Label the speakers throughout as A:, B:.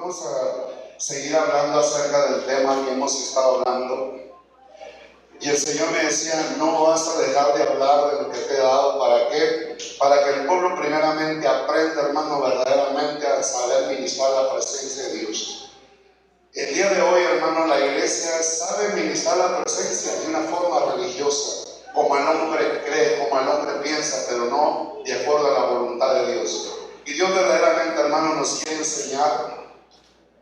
A: vamos a seguir hablando acerca del tema que hemos estado hablando. Y el Señor me decía, no vas a dejar de hablar de lo que te he dado. ¿Para qué? Para que el pueblo primeramente aprenda, hermano, verdaderamente a saber ministrar la presencia de Dios. El día de hoy, hermano, la iglesia sabe ministrar la presencia de una forma religiosa, como el hombre cree, como el hombre piensa, pero no de acuerdo a la voluntad de Dios. Y Dios verdaderamente, hermano, nos quiere enseñar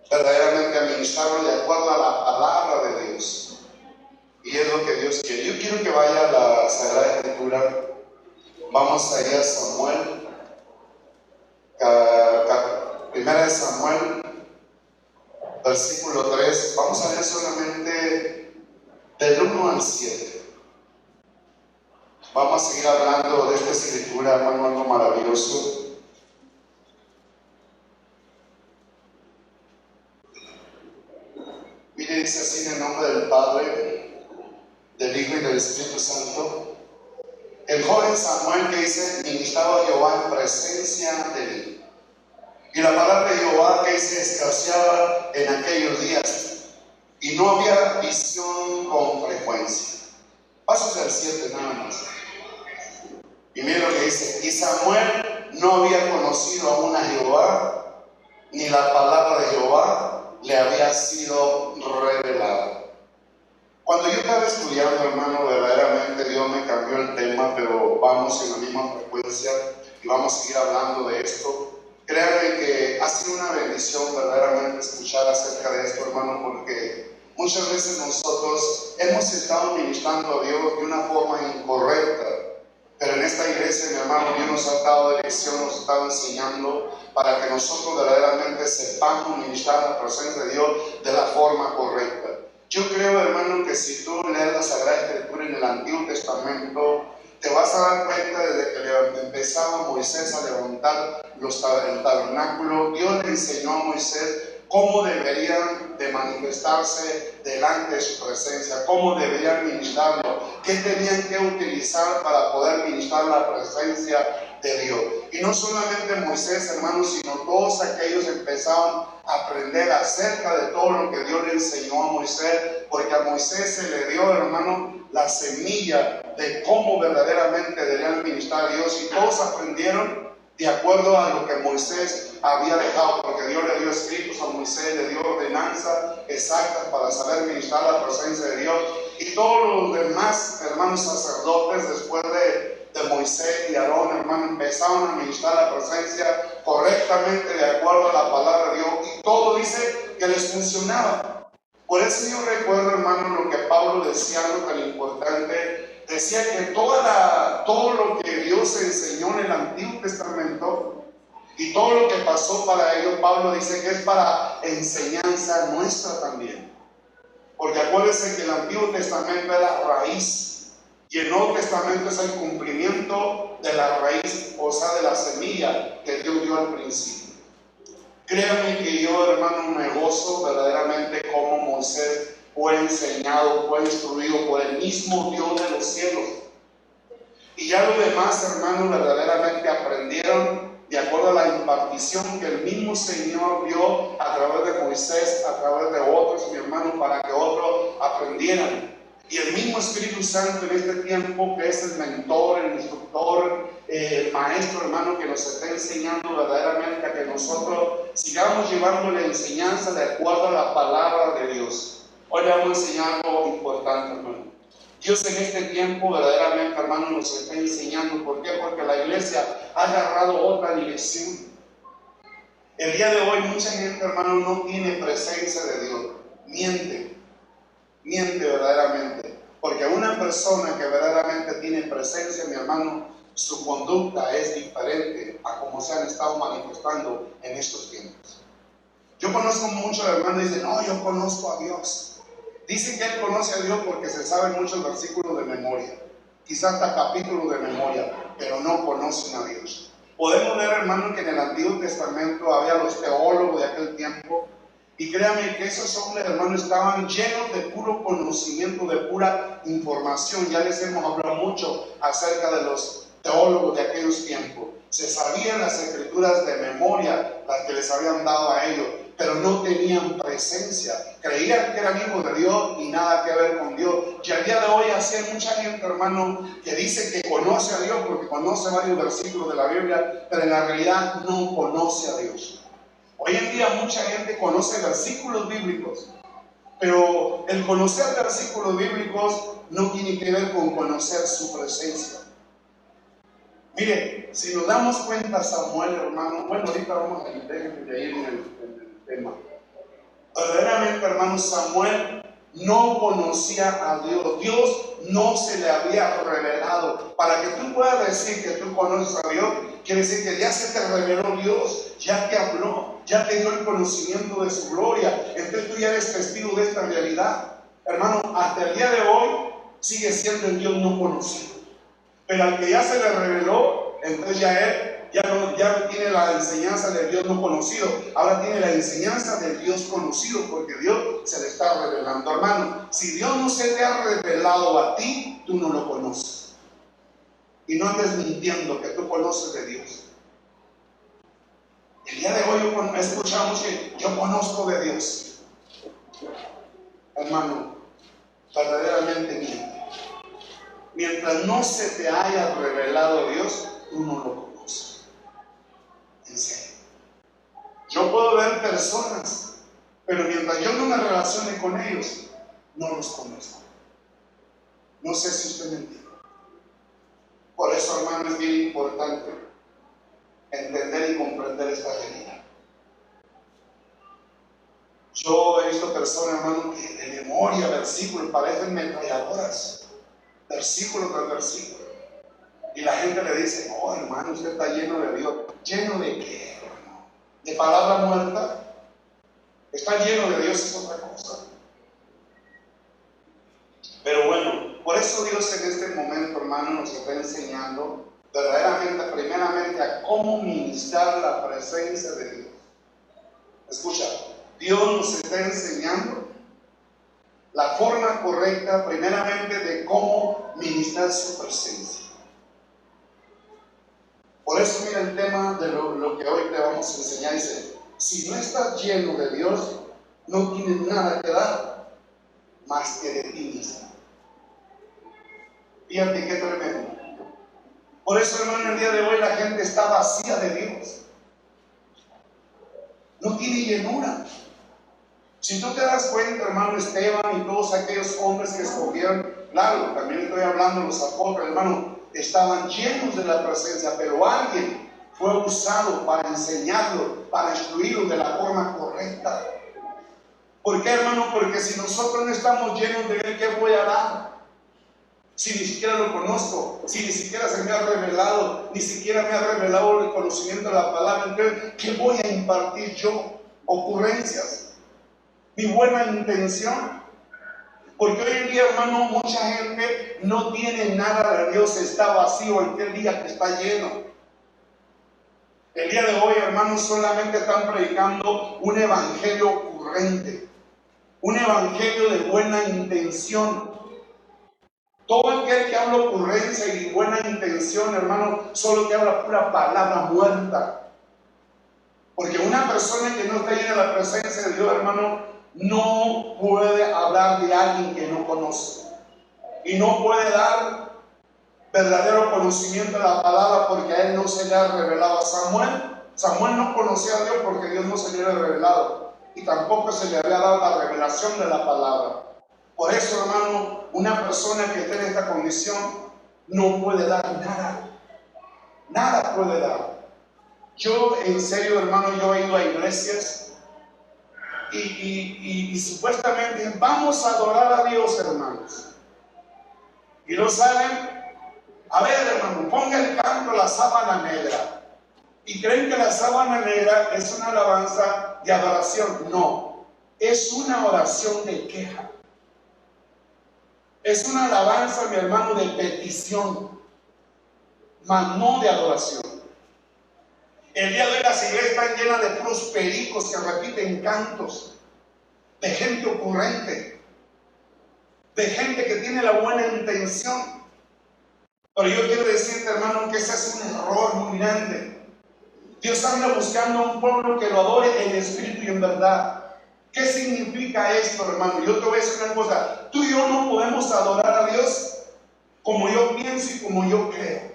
A: verdaderamente a ministrarlo de acuerdo a la palabra de Dios. Y es lo que Dios quiere. Yo quiero que vaya a la Sagrada Escritura. Vamos a ir a Samuel, primera de Samuel, versículo 3. Vamos a leer solamente del 1 al 7. Vamos a seguir hablando de esta escritura, hermano, algo maravilloso. Mire, dice así en el nombre del Padre, del Hijo y del Espíritu Santo. El joven Samuel, que dice, ministraba a Jehová en presencia de él. Y la palabra de Jehová, que dice, escaseaba en aquellos días. Y no había visión con frecuencia. Pasos al 7 nada más. Y mire lo que dice. Y Samuel no había conocido aún a Jehová, ni la palabra de Jehová le había sido revelada. Cuando yo estaba estudiando, hermano, verdaderamente Dios me cambió el tema, pero vamos en la misma frecuencia y vamos a seguir hablando de esto. Créanme que ha sido una bendición verdaderamente escuchar acerca de esto, hermano, porque muchas veces nosotros hemos estado ministrando a Dios de una forma incorrecta. Pero en esta iglesia, mi hermano, Dios nos ha dado lección, nos ha estado enseñando para que nosotros verdaderamente sepamos ministrar la presencia de Dios de la forma correcta. Yo creo, hermano, que si tú lees la Sagrada Escritura en el Antiguo Testamento, te vas a dar cuenta desde que empezaba Moisés a levantar el tabernáculo, Dios le enseñó a Moisés cómo deberían de manifestarse delante de su presencia, cómo deberían ministrarlo, qué tenían que utilizar para poder ministrar la presencia de Dios. Y no solamente Moisés, hermanos, sino todos aquellos empezaron a aprender acerca de todo lo que Dios le enseñó a Moisés, porque a Moisés se le dio, hermano, la semilla de cómo verdaderamente deberían ministrar a Dios, y todos aprendieron de acuerdo a lo que Moisés había dejado, porque Dios le dio escritos a Moisés, le dio ordenanzas exactas para saber ministrar la presencia de Dios. Y todos los demás hermanos sacerdotes, después de Moisés y Aarón, hermano, empezaron a ministrar la presencia correctamente de acuerdo a la palabra de Dios, y todo dice que les funcionaba. Por eso yo recuerdo, hermano, lo que Pablo decía, algo tan importante. Decía que todo lo que Dios enseñó en el Antiguo Testamento y todo lo que pasó para ellos, Pablo dice que es para enseñanza nuestra también. Porque acuérdense que el Antiguo Testamento es la raíz y el Nuevo Testamento es el cumplimiento de la raíz, o sea, de la semilla que Dios dio al principio. Créanme que yo, hermano, me gozo verdaderamente como Moisés fue enseñado, fue instruido por el mismo Dios de los cielos. Y ya los demás, hermanos, verdaderamente aprendieron de acuerdo a la impartición que el mismo Señor dio a través de Moisés, a través de otros, mi hermano, para que otros aprendieran. Y el mismo Espíritu Santo en este tiempo, que es el mentor, el instructor, el maestro, hermano, que nos está enseñando verdaderamente a que nosotros sigamos llevando la enseñanza de acuerdo a la palabra de Dios. Hoy le vamos a enseñar algo importante, hermano. Dios en este tiempo verdaderamente, hermano, nos está enseñando. ¿Por qué? Porque la iglesia ha agarrado otra dirección. El día de hoy mucha gente, hermano, no tiene presencia de Dios. Miente verdaderamente. Porque una persona que verdaderamente tiene presencia, mi hermano, su conducta es diferente a como se han estado manifestando en estos tiempos. Yo conozco muchos hermanos que dicen, no, yo conozco a Dios. Dicen que él conoce a Dios porque se saben muchos versículos de memoria, quizás hasta capítulos de memoria, pero no conocen a Dios. Podemos ver, hermano, que en el Antiguo Testamento había los teólogos de aquel tiempo, y créanme que esos hombres, hermano, estaban llenos de puro conocimiento, de pura información. Ya les hemos hablado mucho acerca de los teólogos de aquellos tiempos. se sabían las escrituras de memoria, las que les habían dado a ellos, pero no tenían presencia. Creían que eran hijos de Dios y nada que ver con Dios. Y al día de hoy así hay mucha gente, hermano, que dice que conoce a Dios porque conoce varios versículos de la Biblia, pero en la realidad no conoce a Dios. Hoy en día mucha gente conoce versículos bíblicos, pero el conocer versículos bíblicos no tiene que ver con conocer su presencia. Mire, si nos damos cuenta, Samuel, hermano, bueno, ahorita vamos a ir en el tema. Verdaderamente, hermano, Samuel no conocía a Dios. Dios no se le había revelado. Para que tú puedas decir que tú conoces a Dios, quiere decir que ya se te reveló Dios, ya te habló, ya te dio el conocimiento de su gloria. Entonces tú ya eres testigo de esta realidad. Hermano, hasta el día de hoy sigue siendo el Dios no conocido. Pero al que ya se le reveló, entonces ya él ya no tiene la enseñanza del Dios no conocido, ahora tiene la enseñanza del Dios conocido, porque Dios se le está revelando. Hermano, si Dios no se te ha revelado a ti, tú no lo conoces. Y no andes mintiendo que tú conoces de Dios. El día de hoy yo he escuchado mucho que yo conozco de Dios. Hermano, verdaderamente miente. Mientras no se te haya revelado Dios, tú no lo conoces. En serio. Yo puedo ver personas, pero mientras yo no me relacione con ellos, no los conozco. No sé si usted me entiende. Por eso, hermano, es bien importante entender y comprender esta realidad. Yo he visto personas, hermano, que de memoria, versículos, parecen metralladoras. Versículo tras versículo. Y la gente le dice: oh, hermano, usted está lleno de Dios. ¿Lleno de qué, hermano? ¿De palabra muerta? Estar lleno de Dios es otra cosa. Pero bueno, por eso Dios en este momento, hermano, nos está enseñando verdaderamente, primeramente, a cómo ministrar la presencia de Dios. Escucha, Dios nos está enseñando la forma correcta, primeramente, de cómo ministrar su presencia. Por eso, mira el tema de lo que hoy te vamos a enseñar. Dice: si no estás lleno de Dios, no tienes nada que dar más que de ti mismo. Fíjate qué tremendo. Por eso, hermano, el día de hoy la gente está vacía de Dios. No tiene llenura. Si tú te das cuenta, hermano, Esteban y todos aquellos hombres que escogieron, claro, también estoy hablando de los apóstoles, hermano, estaban llenos de la presencia, pero alguien fue usado para enseñarlo, para instruirlo de la forma correcta. ¿Por qué, hermano? Porque si nosotros no estamos llenos de Él, ¿qué voy a dar? Si ni siquiera lo conozco, si ni siquiera se me ha revelado, ni siquiera me ha revelado el conocimiento de la palabra, entonces, ¿qué voy a impartir yo? Ocurrencias. Mi buena intención. Porque hoy en día, hermano, mucha gente no tiene nada de Dios, está vacío aquel día que está lleno. El día de hoy, hermanos, solamente están predicando un evangelio ocurrente, un evangelio de buena intención. Todo aquel que habla ocurrencia y buena intención, hermano, solo que habla pura palabra muerta. Porque una persona que no está llena de la presencia de Dios, hermano, no puede hablar de alguien que no conoce. Y no puede dar verdadero conocimiento de la palabra porque a él no se le ha revelado. A Samuel, Samuel no conocía a Dios porque Dios no se le había revelado. Y tampoco se le había dado la revelación de la palabra. Por eso, hermano, una persona que esté en esta condición no puede dar nada. Nada puede dar. Yo, en serio, hermano, yo he ido a iglesias y supuestamente vamos a adorar a Dios, hermanos. Y lo saben. A ver, hermano, ponga el canto La Sábana Negra. Y creen que la sábana negra es una alabanza de adoración. No, es una oración de queja. Es una alabanza, mi hermano, de petición, mas no de adoración. El día de hoy las iglesias están llenas de puros pericos que repiten cantos, de gente ocurrente, de gente que tiene la buena intención, Pero yo quiero decirte, hermano, que ese es un error muy grande. Dios anda buscando un pueblo que lo adore en espíritu y en verdad. ¿Qué significa esto, hermano? Yo te voy a decir una cosa. Tú y yo no podemos adorar a Dios como yo pienso y como yo creo.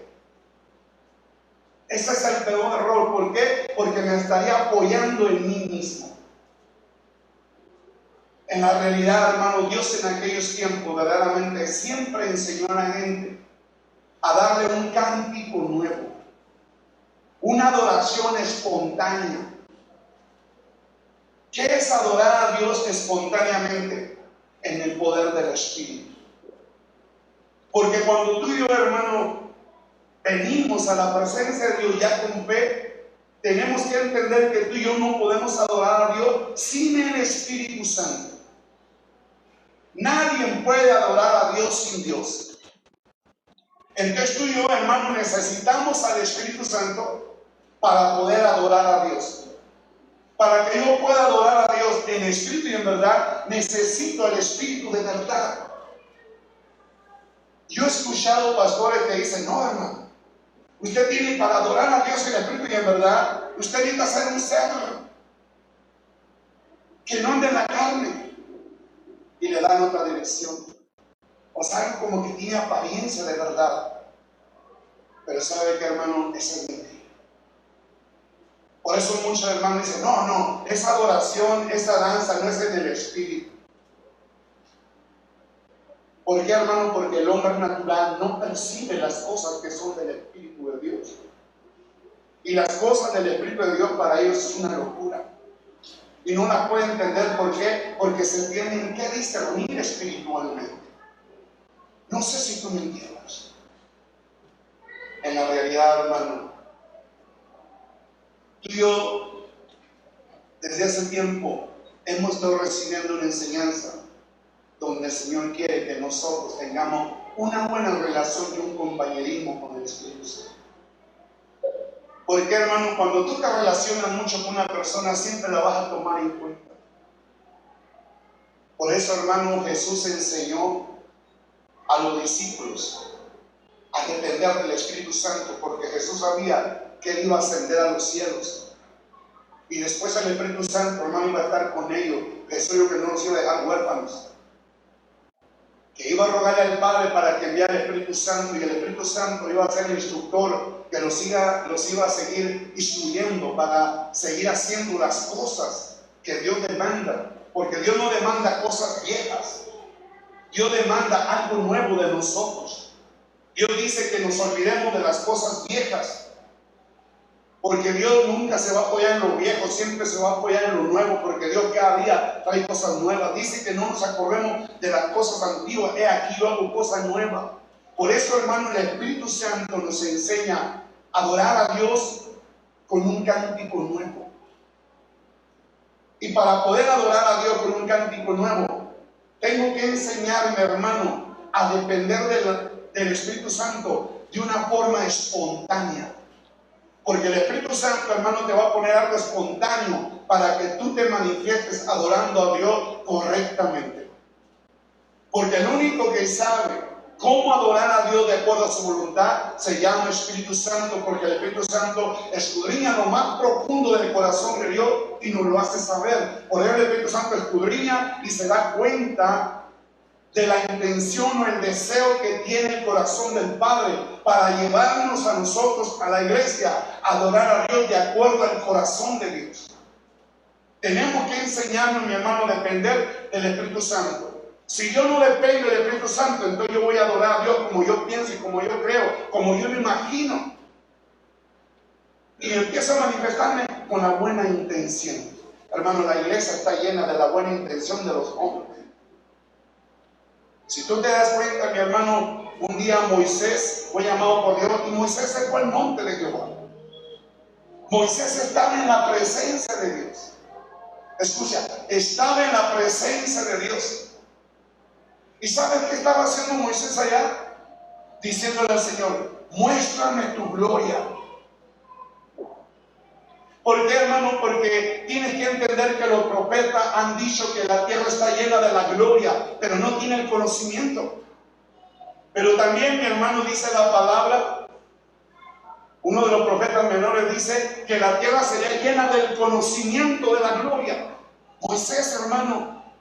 A: Ese es el peor error. ¿Por qué? Porque me estaría apoyando en mí mismo. En la realidad, hermano, Dios en aquellos tiempos verdaderamente siempre enseñó a la gente a darle un cántico nuevo, una adoración espontánea. ¿Qué es adorar a Dios espontáneamente? En el poder del Espíritu. Porque cuando tú y yo, hermano, venimos a la presencia de Dios ya con fe, tenemos que entender que tú y yo no podemos adorar a Dios sin el Espíritu Santo. Nadie puede adorar a Dios sin Dios. Entonces tú y yo, hermano, necesitamos al Espíritu Santo para poder adorar a Dios. Para que yo pueda adorar a Dios en espíritu y en verdad, necesito al Espíritu de verdad. Yo he escuchado pastores que dicen, no, hermano, usted tiene para adorar a Dios en espíritu y en verdad, usted necesita ser un ser que no ande en la carne. Y le dan otra dirección. O sea, como que tiene apariencia de verdad. Pero sabe que, hermano, esa es mentira. Por eso muchos hermanos dicen, no, esa adoración, esa danza no es en el Espíritu. ¿Por qué, hermano? Porque el hombre natural no percibe las cosas que son del Espíritu de Dios. Y las cosas del Espíritu de Dios para ellos es una locura. Y no las pueden entender. ¿Por qué? Porque se tienen que discernir espiritualmente. No sé si tú me entiendes. En la realidad, hermano, tú y yo, desde hace tiempo, hemos estado recibiendo una enseñanza donde el Señor quiere que nosotros tengamos una buena relación y un compañerismo con el Espíritu Santo. Porque, hermano, cuando tú te relacionas mucho con una persona, siempre la vas a tomar en cuenta. Por eso, hermano, Jesús enseñó a los discípulos a depender del Espíritu Santo, porque Jesús sabía que Él iba a ascender a los cielos. Y después el Espíritu Santo, hermano, iba a estar con ellos. Jesús dijo que no los iba a dejar huérfanos. Que iba a rogarle al Padre para que enviara el Espíritu Santo, y el Espíritu Santo iba a ser el instructor que los iba a seguir instruyendo para seguir haciendo las cosas que Dios demanda. Porque Dios no demanda cosas viejas. Dios demanda algo nuevo de nosotros. Dios dice que nos olvidemos de las cosas viejas. Porque Dios nunca se va a apoyar en lo viejo, siempre se va a apoyar en lo nuevo, porque Dios cada día trae cosas nuevas. Dice que no nos acordemos de las cosas antiguas. He aquí yo hago cosas nuevas. Por eso, hermano, el Espíritu Santo nos enseña a adorar a Dios con un cántico nuevo. Y para poder adorar a Dios con un cántico nuevo, tengo que enseñarme, hermano, a depender del Espíritu Santo de una forma espontánea. Porque el Espíritu Santo, hermano, te va a poner algo espontáneo para que tú te manifiestes adorando a Dios correctamente. Porque el único que sabe cómo adorar a Dios de acuerdo a su voluntad se llama Espíritu Santo, porque el Espíritu Santo escudriña lo más profundo del corazón de Dios y nos lo hace saber. Por eso el Espíritu Santo escudriña y se da cuenta de la intención o el deseo que tiene el corazón del Padre para llevarnos a nosotros, a la iglesia, a adorar a Dios de acuerdo al corazón de Dios. Tenemos que enseñarnos, mi hermano, a depender del Espíritu Santo. Si yo no dependo del Espíritu Santo, entonces yo voy a adorar a Dios como yo pienso y como yo creo, como yo me imagino. Y empiezo a manifestarme con la buena intención. Hermano, la iglesia está llena de la buena intención de los hombres. Si tú te das cuenta, mi hermano, un día Moisés fue llamado por Dios y Moisés se fue al monte de Jehová. Moisés estaba en la presencia de Dios. Escucha, estaba en la presencia de Dios. ¿Y sabes qué estaba haciendo Moisés allá? Diciéndole al Señor, muéstrame tu gloria. ¿Por qué, hermano? Porque tienes que entender que los profetas han dicho que la tierra está llena de la gloria, pero no tienen el conocimiento.
B: Pero también, mi hermano, dice la palabra, uno de los profetas menores dice que la tierra sería llena del conocimiento de la gloria. Moisés, hermano,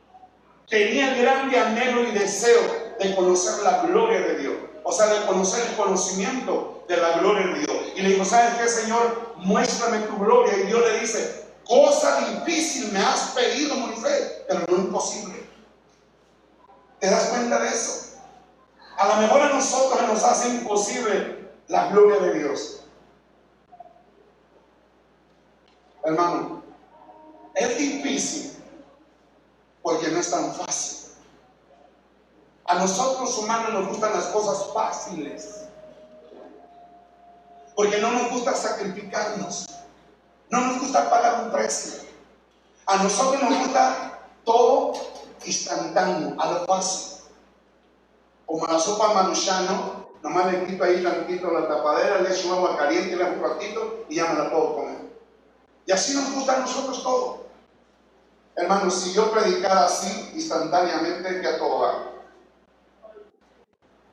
B: tenía el grande anhelo y deseo de conocer la gloria de Dios. O sea, de conocer el conocimiento de la gloria de Dios. Y le dijo, ¿sabes qué, Señor? Muéstrame tu gloria. Y Dios le dice, cosa difícil me has pedido, Moisés, pero no imposible. ¿Te das cuenta de eso? A lo mejor a nosotros nos hace imposible la gloria de Dios. Hermano, es difícil porque no es tan fácil. A nosotros humanos nos gustan las cosas fáciles, porque no nos gusta sacrificarnos, no nos gusta pagar un precio. A nosotros nos gusta todo instantáneo, a lo fácil. Como la sopa maruchano, nomás le quito ahí tantito la tapadera, le echo agua caliente, le hago un ratito y ya me la puedo comer. Y así nos gusta a nosotros todo. Hermanos, si yo predicara así instantáneamente, que a todo va.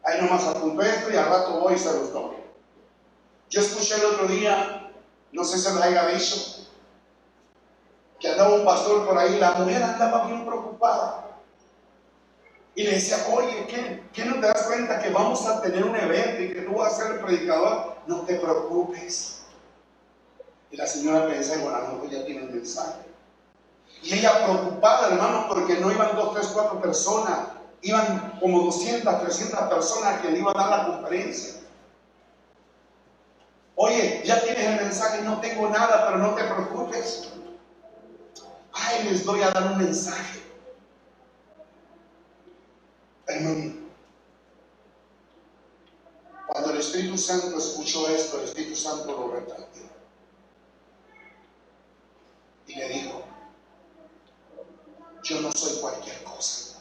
B: Ahí nomás apunto esto y al rato voy y se los doy. Yo escuché el otro día, no sé si se los haya dicho, que andaba un pastor por ahí, la mujer andaba bien preocupada. Y le decía, oye, ¿qué no te das cuenta que vamos a tener un evento y que tú vas a ser el predicador? No te preocupes. Y la señora pensaba, bueno, a lo mejor ya tiene el mensaje. Y ella preocupada, hermano, porque no iban 2, 3, 4 personas, iban como 200, 300 personas que le iban a dar la conferencia. Oye, ya tienes el mensaje, no tengo nada, pero no te preocupes. Ay, les doy a dar un mensaje. Hermano, cuando el Espíritu Santo escuchó esto, el Espíritu Santo lo reprendió. Y le dijo, yo no soy cualquier cosa.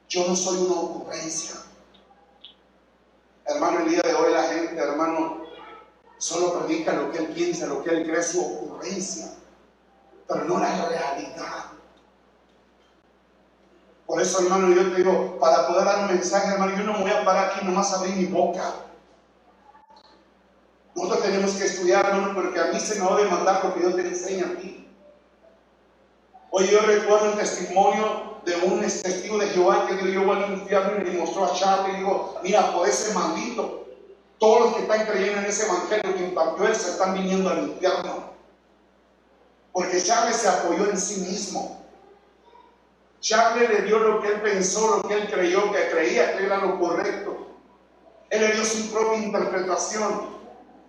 B: Yo no soy una ocurrencia. Hermano, el día de hoy la gente, hermano, solo predica lo que él piensa, lo que él cree su ocurrencia, pero no la realidad. Por eso, hermano, yo te digo, para poder dar un mensaje, hermano, yo no me voy a parar aquí nomás a abrir mi boca. Nosotros tenemos que estudiar, hermano, porque a mí se me va a demandar lo que Dios te enseña a ti. Hoy yo recuerdo el testimonio de un testigo de Jehová que Dios llevó al infierno y le mostró a Charlie y dijo, mira, por ese maldito, todos los que están creyendo en ese evangelio que impartió él se están viniendo al infierno. Porque Charlie se apoyó en sí mismo. Charlie le dio lo que él pensó, lo que él creyó, que creía que era lo correcto. Él le dio su propia interpretación.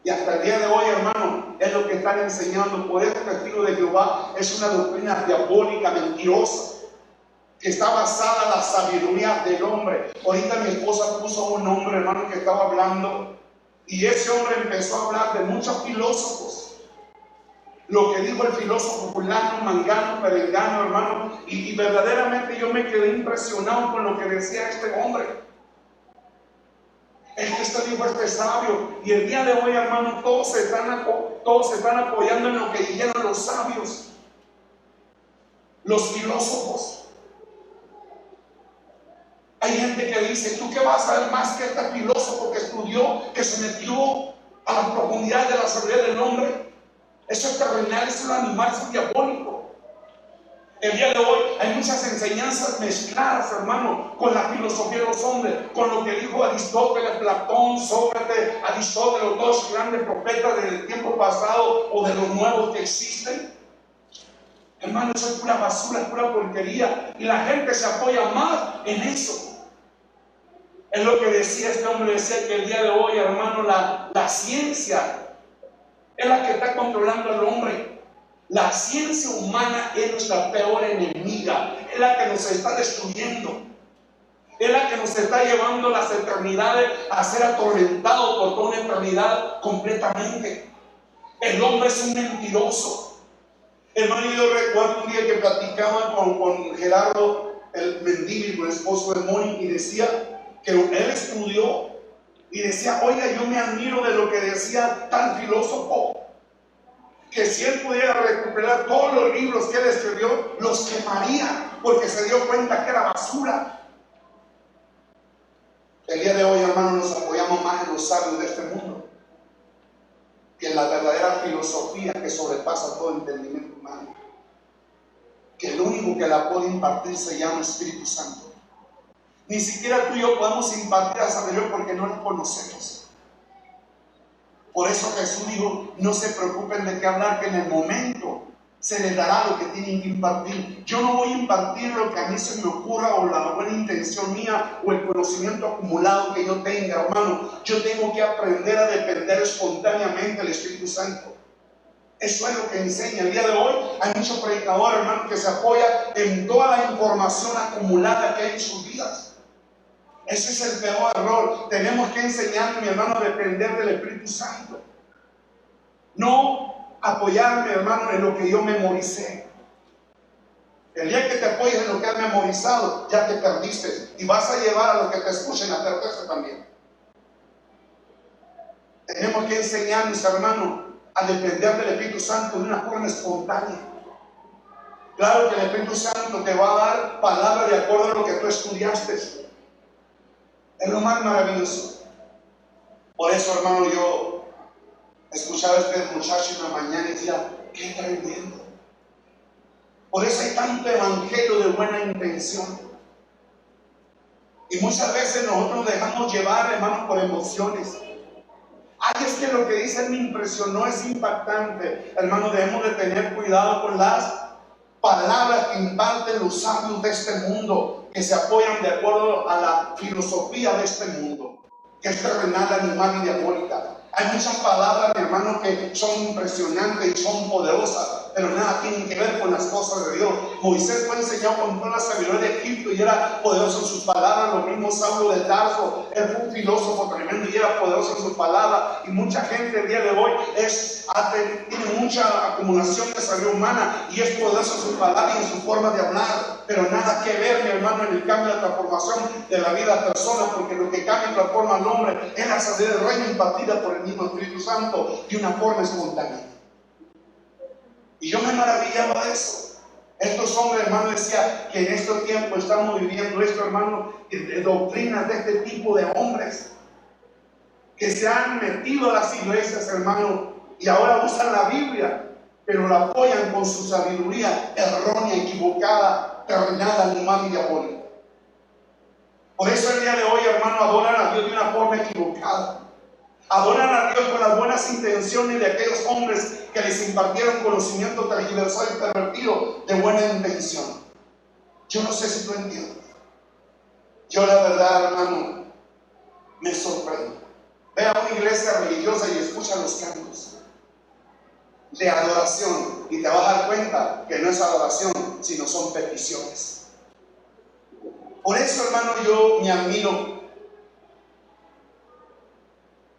B: Y hasta el día de hoy, hermano, es lo que están enseñando. Por eso el testigo de Jehová es una doctrina diabólica, mentirosa, que está basada en la sabiduría del hombre. Ahorita mi esposa puso un hombre, hermano, que estaba hablando, y ese hombre empezó a hablar de muchos filósofos. Lo que dijo el filósofo fulano, mangano, perengano, hermano, y verdaderamente yo me quedé impresionado con lo que decía este hombre. Es que este libro es sabio, y el día de hoy, hermano, todos se están apoyando en lo que dijeron los sabios, los filósofos. Hay gente que dice, ¿tú qué vas a saber más que este filósofo que estudió, que se metió a la profundidad de la sabiduría del hombre? Eso es terrenal, eso es un animal, eso es diabólico. El día de hoy hay muchas enseñanzas mezcladas, hermano, con la filosofía de los hombres, con lo que dijo Aristóteles, Platón, Sócrates, Aristóteles, los dos grandes profetas del tiempo pasado o de los nuevos que existen. Hermano, eso es pura basura, es pura porquería, y la gente se apoya más en eso. Es lo que decía este hombre, decía que el día de hoy, hermano, la ciencia es la que está controlando al hombre. La ciencia humana es nuestra peor enemiga, es la que nos está destruyendo, es la que nos está llevando las eternidades a ser atormentados por toda una eternidad completamente. El hombre es un mentiroso. Hermano, yo recuerdo un día que platicaba con Gerardo, el Mendívil, el esposo de Mónica, y decía que él estudió y decía, oiga, yo me admiro de lo que decía tal filósofo, que si él pudiera recuperar todos los libros que él escribió, los quemaría, porque se dio cuenta que era basura.
A: El día de hoy, hermano, nos apoyamos más en los sabios de este mundo que en la verdadera filosofía que sobrepasa todo entendimiento humano. Que el único que la puede impartir se llama Espíritu Santo. Ni siquiera tú y yo podemos impartir a sabiduría porque no lo conocemos. Por eso Jesús dijo, no se preocupen de qué hablar, que en el momento se les dará lo que tienen que impartir. Yo no voy a impartir lo que a mí se me ocurra o la buena intención mía o el conocimiento acumulado que yo tenga, hermano. Yo tengo que aprender a depender espontáneamente del Espíritu Santo. Eso es lo que enseña. El día de hoy hay muchos predicadores, hermano, que se apoya en toda la información acumulada que hay en sus vidas. Ese es el peor error. Tenemos que enseñar, mi hermano, a depender del Espíritu Santo. No apoyarme, hermano, en lo que yo memoricé. El día que te apoyes en lo que has memorizado, ya te perdiste. Y vas a llevar a los que te escuchen a perderse también. Tenemos que enseñar, mis hermanos, a depender del Espíritu Santo de una forma espontánea. Claro que el Espíritu Santo te va a dar palabras de acuerdo a lo que tú estudiaste. Es lo más maravilloso. Por eso, hermano, yo escuchaba a este muchacho en la mañana y decía, qué tremendo. Por eso hay tanto evangelio de buena intención. Y muchas veces nosotros nos dejamos llevar, hermano, por emociones. Ay, es que lo que dice me impresionó, es impactante. Hermano, debemos de tener cuidado con las palabras que imparten los sabios de este mundo, que se apoyan de acuerdo a la filosofía de este mundo, que es terrenal, animal y diabólica. Hay muchas palabras, mi hermano, que son impresionantes y son poderosas, pero nada tienen que ver con las cosas de Dios. Moisés fue enseñado con toda la sabiduría de Egipto y era poderoso en sus palabras. Lo mismo Saulo de Tarso, él fue un filósofo tremendo y era poderoso en sus palabras. Y mucha gente el día de hoy tiene mucha acumulación de sabiduría humana y es poderoso en sus palabras y en su forma de hablar, pero nada que ver, mi hermano, en el cambio de transformación de la vida de la persona, porque lo que cambia y transforma al hombre es la sabiduría del reino impartida por el mismo Espíritu Santo de una forma espontánea. Y yo me maravillaba de eso. Estos hombres, hermano, decía que en estos tiempos estamos viviendo esto, hermano, de doctrinas de este tipo de hombres que se han metido a las iglesias, hermano, y ahora usan la Biblia, pero la apoyan con su sabiduría errónea, equivocada, terrenal, animal y diabólica. Por eso el día de hoy, hermano, adoran a Dios de una forma equivocada. Adoran a Dios con las buenas intenciones de aquellos hombres que les impartieron conocimiento tergiversado y pervertido de buena intención. Yo no sé si tú entiendes. Yo la verdad, hermano, me sorprendo. Ve a una iglesia religiosa y escucha los cantos de adoración y te vas a dar cuenta que no es adoración, sino son peticiones. Por eso, hermano, yo me admiro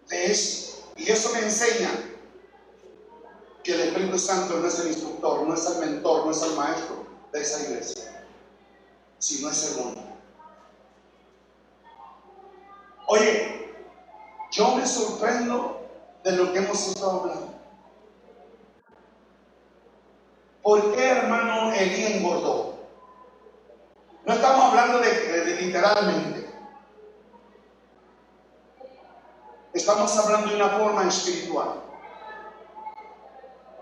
A: de eso. Y eso me enseña que el Espíritu Santo no es el instructor, no es el mentor, no es el maestro de esa iglesia, sino es el hombre. Oye, yo me sorprendo de lo que hemos estado hablando. ¿Por qué, hermano, Elí engordó? No estamos hablando de literalmente. Estamos hablando de una forma espiritual.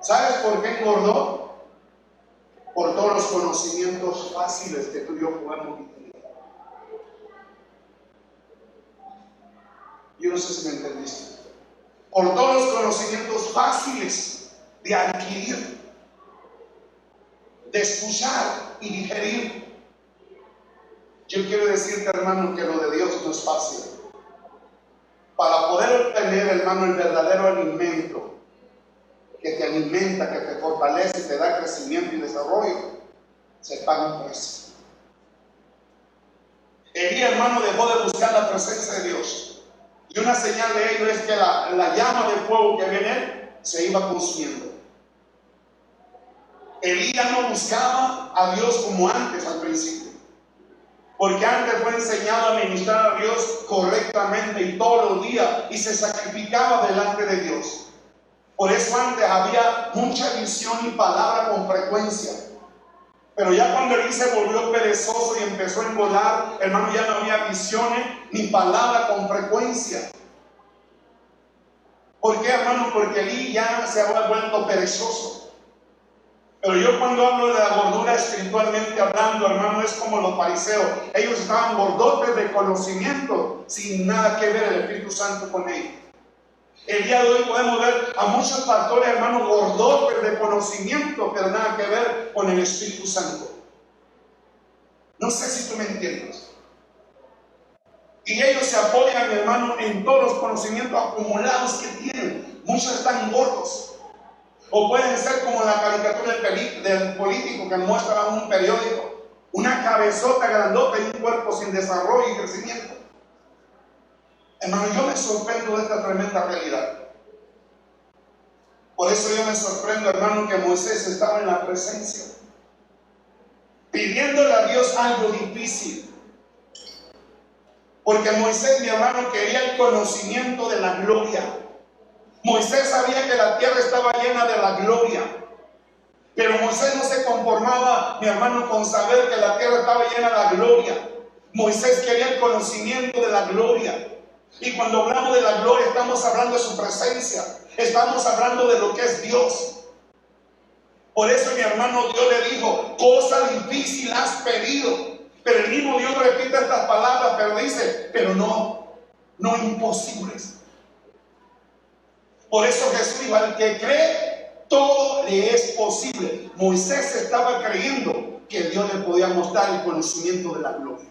A: ¿Sabes por qué engordó? Por todos los conocimientos fáciles que tú y yo podemos vivir. Yo no sé si me entendiste. Por todos los conocimientos fáciles de adquirir, de escuchar y digerir. Yo quiero decirte, hermano, que lo de Dios no es fácil. Para poder obtener, hermano, el verdadero alimento que te alimenta, que te fortalece, te da crecimiento y desarrollo, se paga un precio. Elí, hermano, dejó de buscar la presencia de Dios. Y una señal de ello es que la llama de fuego que había en él se iba consumiendo. Elí ya no buscaba a Dios como antes al principio. Porque antes fue enseñado a ministrar a Dios correctamente y todos los días y se sacrificaba delante de Dios. Por eso antes había mucha visión y palabra con frecuencia.
B: Pero ya cuando Elí se volvió perezoso y empezó a engordar, hermano, ya no había visiones ni palabra con frecuencia. ¿Por qué, hermano? Porque Elí ya se había vuelto perezoso. Pero yo cuando hablo de la gordura espiritualmente hablando, hermano, es como los fariseos. Ellos estaban gordotes de conocimiento, sin nada que ver el Espíritu Santo con ellos. El día de hoy podemos ver a muchos pastores, hermanos, gordotes de conocimiento, pero nada que ver con el Espíritu Santo. No sé si tú me entiendes. Y ellos se apoyan, hermano, en todos los conocimientos acumulados que tienen. Muchos están gordos. O pueden ser como la caricatura del político que muestra en un periódico. Una cabezota grandota y un cuerpo sin desarrollo y crecimiento. Hermano, yo me sorprendo de esta tremenda realidad. Por eso yo me sorprendo, hermano, que Moisés estaba en la presencia, pidiéndole a Dios algo difícil. Porque Moisés, mi hermano, quería el conocimiento de la gloria. Moisés sabía que la tierra estaba llena de la gloria. Pero Moisés no se conformaba, mi hermano, con saber que la tierra estaba llena de la gloria. Moisés quería el conocimiento de la gloria. Y cuando hablamos de la gloria, estamos hablando de su presencia. Estamos hablando de lo que es Dios. Por eso, mi hermano, Dios le dijo, cosa difícil has pedido. Pero el mismo Dios repite estas palabras, pero dice, pero no imposibles. Por eso Jesús dijo, al que cree, todo le es posible. Moisés estaba creyendo que Dios le podía mostrar el conocimiento de la gloria.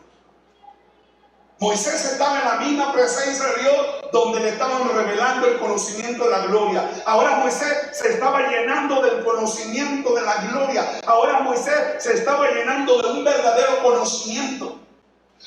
B: Moisés estaba en la misma presencia de Dios donde le estaban revelando el conocimiento de la gloria. Ahora Moisés se estaba llenando del conocimiento de la gloria. Ahora Moisés se estaba llenando de un verdadero conocimiento.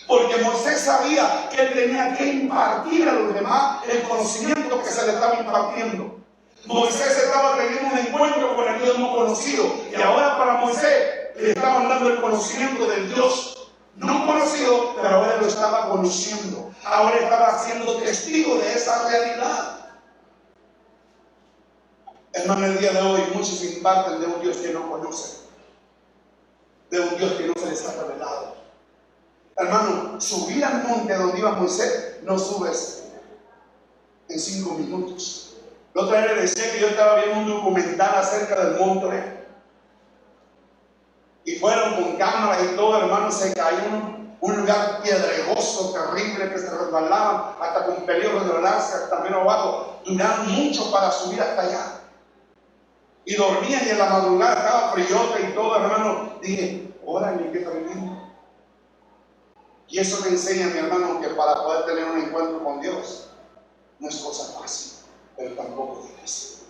B: Porque Moisés sabía que él tenía que impartir a los demás el conocimiento que se le estaba impartiendo. Moisés estaba teniendo un encuentro con el Dios no conocido. Y ahora para Moisés le estaban dando el conocimiento del Dios no conocido, pero ahora lo estaba conociendo. Ahora estaba siendo testigo de esa realidad. Hermano, el día de hoy muchos se imparten de un Dios que no conocen, de un Dios que no se les ha revelado. Hermano, subir al monte donde iba Moisés, no subes en 5 minutos. La otra vez le decía que yo estaba viendo un documental acerca del monte. Y fueron con cámaras y todo, hermano, se cayó un lugar piedregoso, terrible, que se resbalaban, hasta con peligro de resbalarse también abajo. Duraron mucho para subir hasta allá. Y dormían y en la madrugada estaba friota y todo, hermano. Dije, órale, qué tremendo. Y eso me enseña, mi hermano, que para poder tener un encuentro con Dios no es cosa fácil, pero tampoco difícil.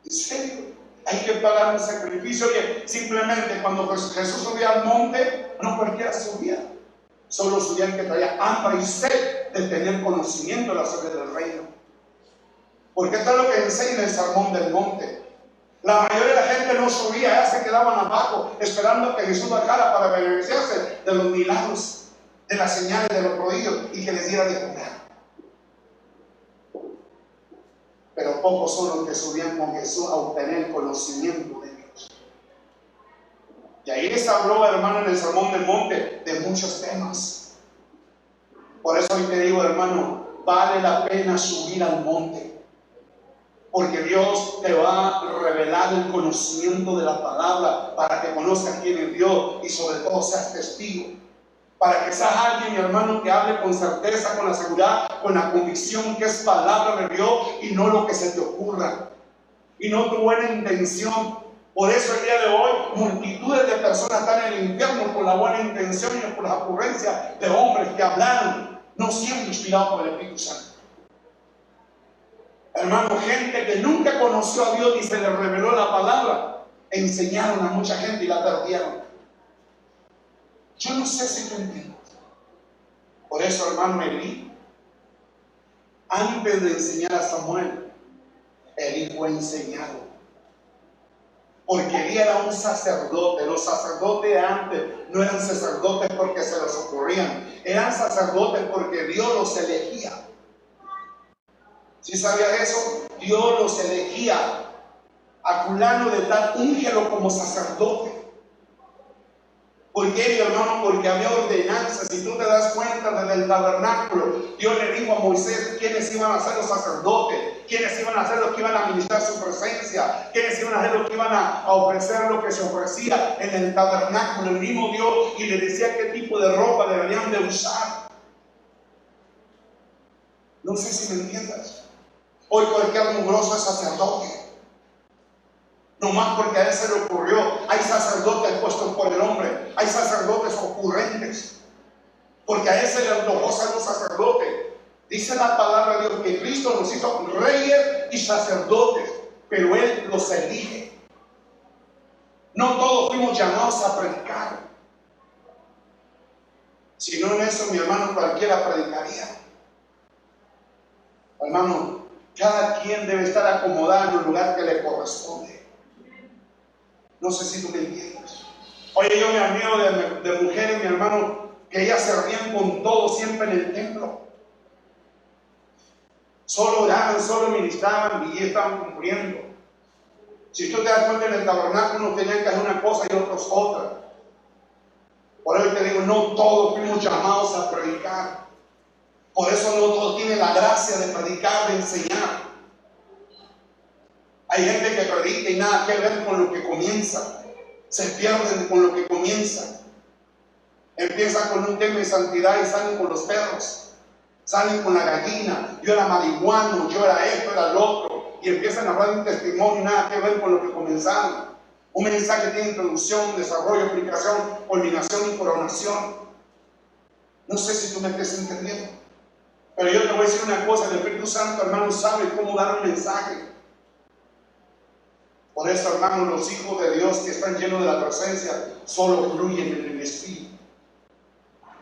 B: ¿En serio? Hay que pagar un sacrificio. Oye, simplemente cuando Jesús subía al monte, no cualquiera subía. Solo subía el que traía hambre y sed de tener conocimiento de la sabiduría del reino. Porque esto es lo que enseña el sermón del monte. La mayoría de la gente no subía, ya se quedaban abajo, esperando que Jesús bajara para beneficiarse de los milagros, de las señales, de los prodigios y que les diera de comer. Pero pocos son los que subían con Jesús a obtener conocimiento de Dios. Y ahí les habló, hermano, en el sermón del monte de muchos temas. Por eso hoy te digo, hermano, vale la pena subir al monte. Porque Dios te va a revelar el conocimiento de la palabra para que conozcas quién es Dios y sobre todo seas testigo. Para que seas alguien, mi hermano, que hable con certeza, con la seguridad, con la convicción que es palabra de Dios y no lo que se te ocurra. Y no tu buena intención. Por eso el día de hoy multitudes de personas están en el infierno por la buena intención y por las ocurrencias de hombres que hablaron, no siendo inspirados por el Espíritu Santo. Hermano, gente que nunca conoció a Dios y se le reveló la palabra, enseñaron a mucha gente y la perdieron. Yo no sé si tú entiendes. Por eso, hermano, Elí, antes de enseñar a Samuel, Elí fue enseñado. Porque Elí era un sacerdote. Los sacerdotes de antes no eran sacerdotes porque se les ocurrían. Eran sacerdotes porque Dios los elegía. ¿Sí sabías eso? Dios los elegía. A fulano de tal, úngelo como sacerdote. ¿Por qué, mi hermano? Porque había ordenanzas. Si tú te das cuenta, desde el tabernáculo, Dios le dijo a Moisés quiénes iban a ser los sacerdotes, quiénes iban a ser los que iban a ministrar su presencia, quiénes iban a ser los que iban a ofrecer lo que se ofrecía en el tabernáculo. El mismo Dios, y le decía qué tipo de ropa deberían de usar. No sé si me entiendes. Hoy cualquier mugroso es sacerdote. No más porque a él se le ocurrió. Hay sacerdotes puestos por el hombre. Hay sacerdotes ocurrentes. Porque a él se le antojó ser un sacerdote. Dice la palabra de Dios que Cristo nos hizo reyes y sacerdotes. Pero él los elige. No todos fuimos llamados a predicar. Si no en eso, mi hermano, cualquiera predicaría. Hermano, cada quien debe estar acomodado en el lugar que le corresponde. No sé si tú me entiendes. Oye, yo me admiro de mujeres, mi hermano, que ellas servían con todo siempre en el templo. Solo oraban, solo ministraban y estaban cumpliendo. Si tú te das cuenta, en el tabernáculo unos tenían que hacer una cosa y otros otra. Por eso te digo, no todos fuimos llamados a predicar. Por eso no todos tienen la gracia de predicar, de enseñar. Hay gente que predica y nada que ver con lo que comienza. Se pierden con lo que comienza. Empiezan con un tema de santidad y salen con los perros. Salen con la gallina. Yo era marihuano, yo era esto, era lo otro. Y empiezan a hablar de un testimonio y nada que ver con lo que comenzaron. Un mensaje tiene introducción, desarrollo, aplicación, culminación y coronación. No sé si tú me estás entendiendo. Pero yo te voy a decir una cosa: el Espíritu Santo, hermano, sabe cómo dar un mensaje. Por eso, hermano, los hijos de Dios que están llenos de la presencia solo fluyen en el Espíritu.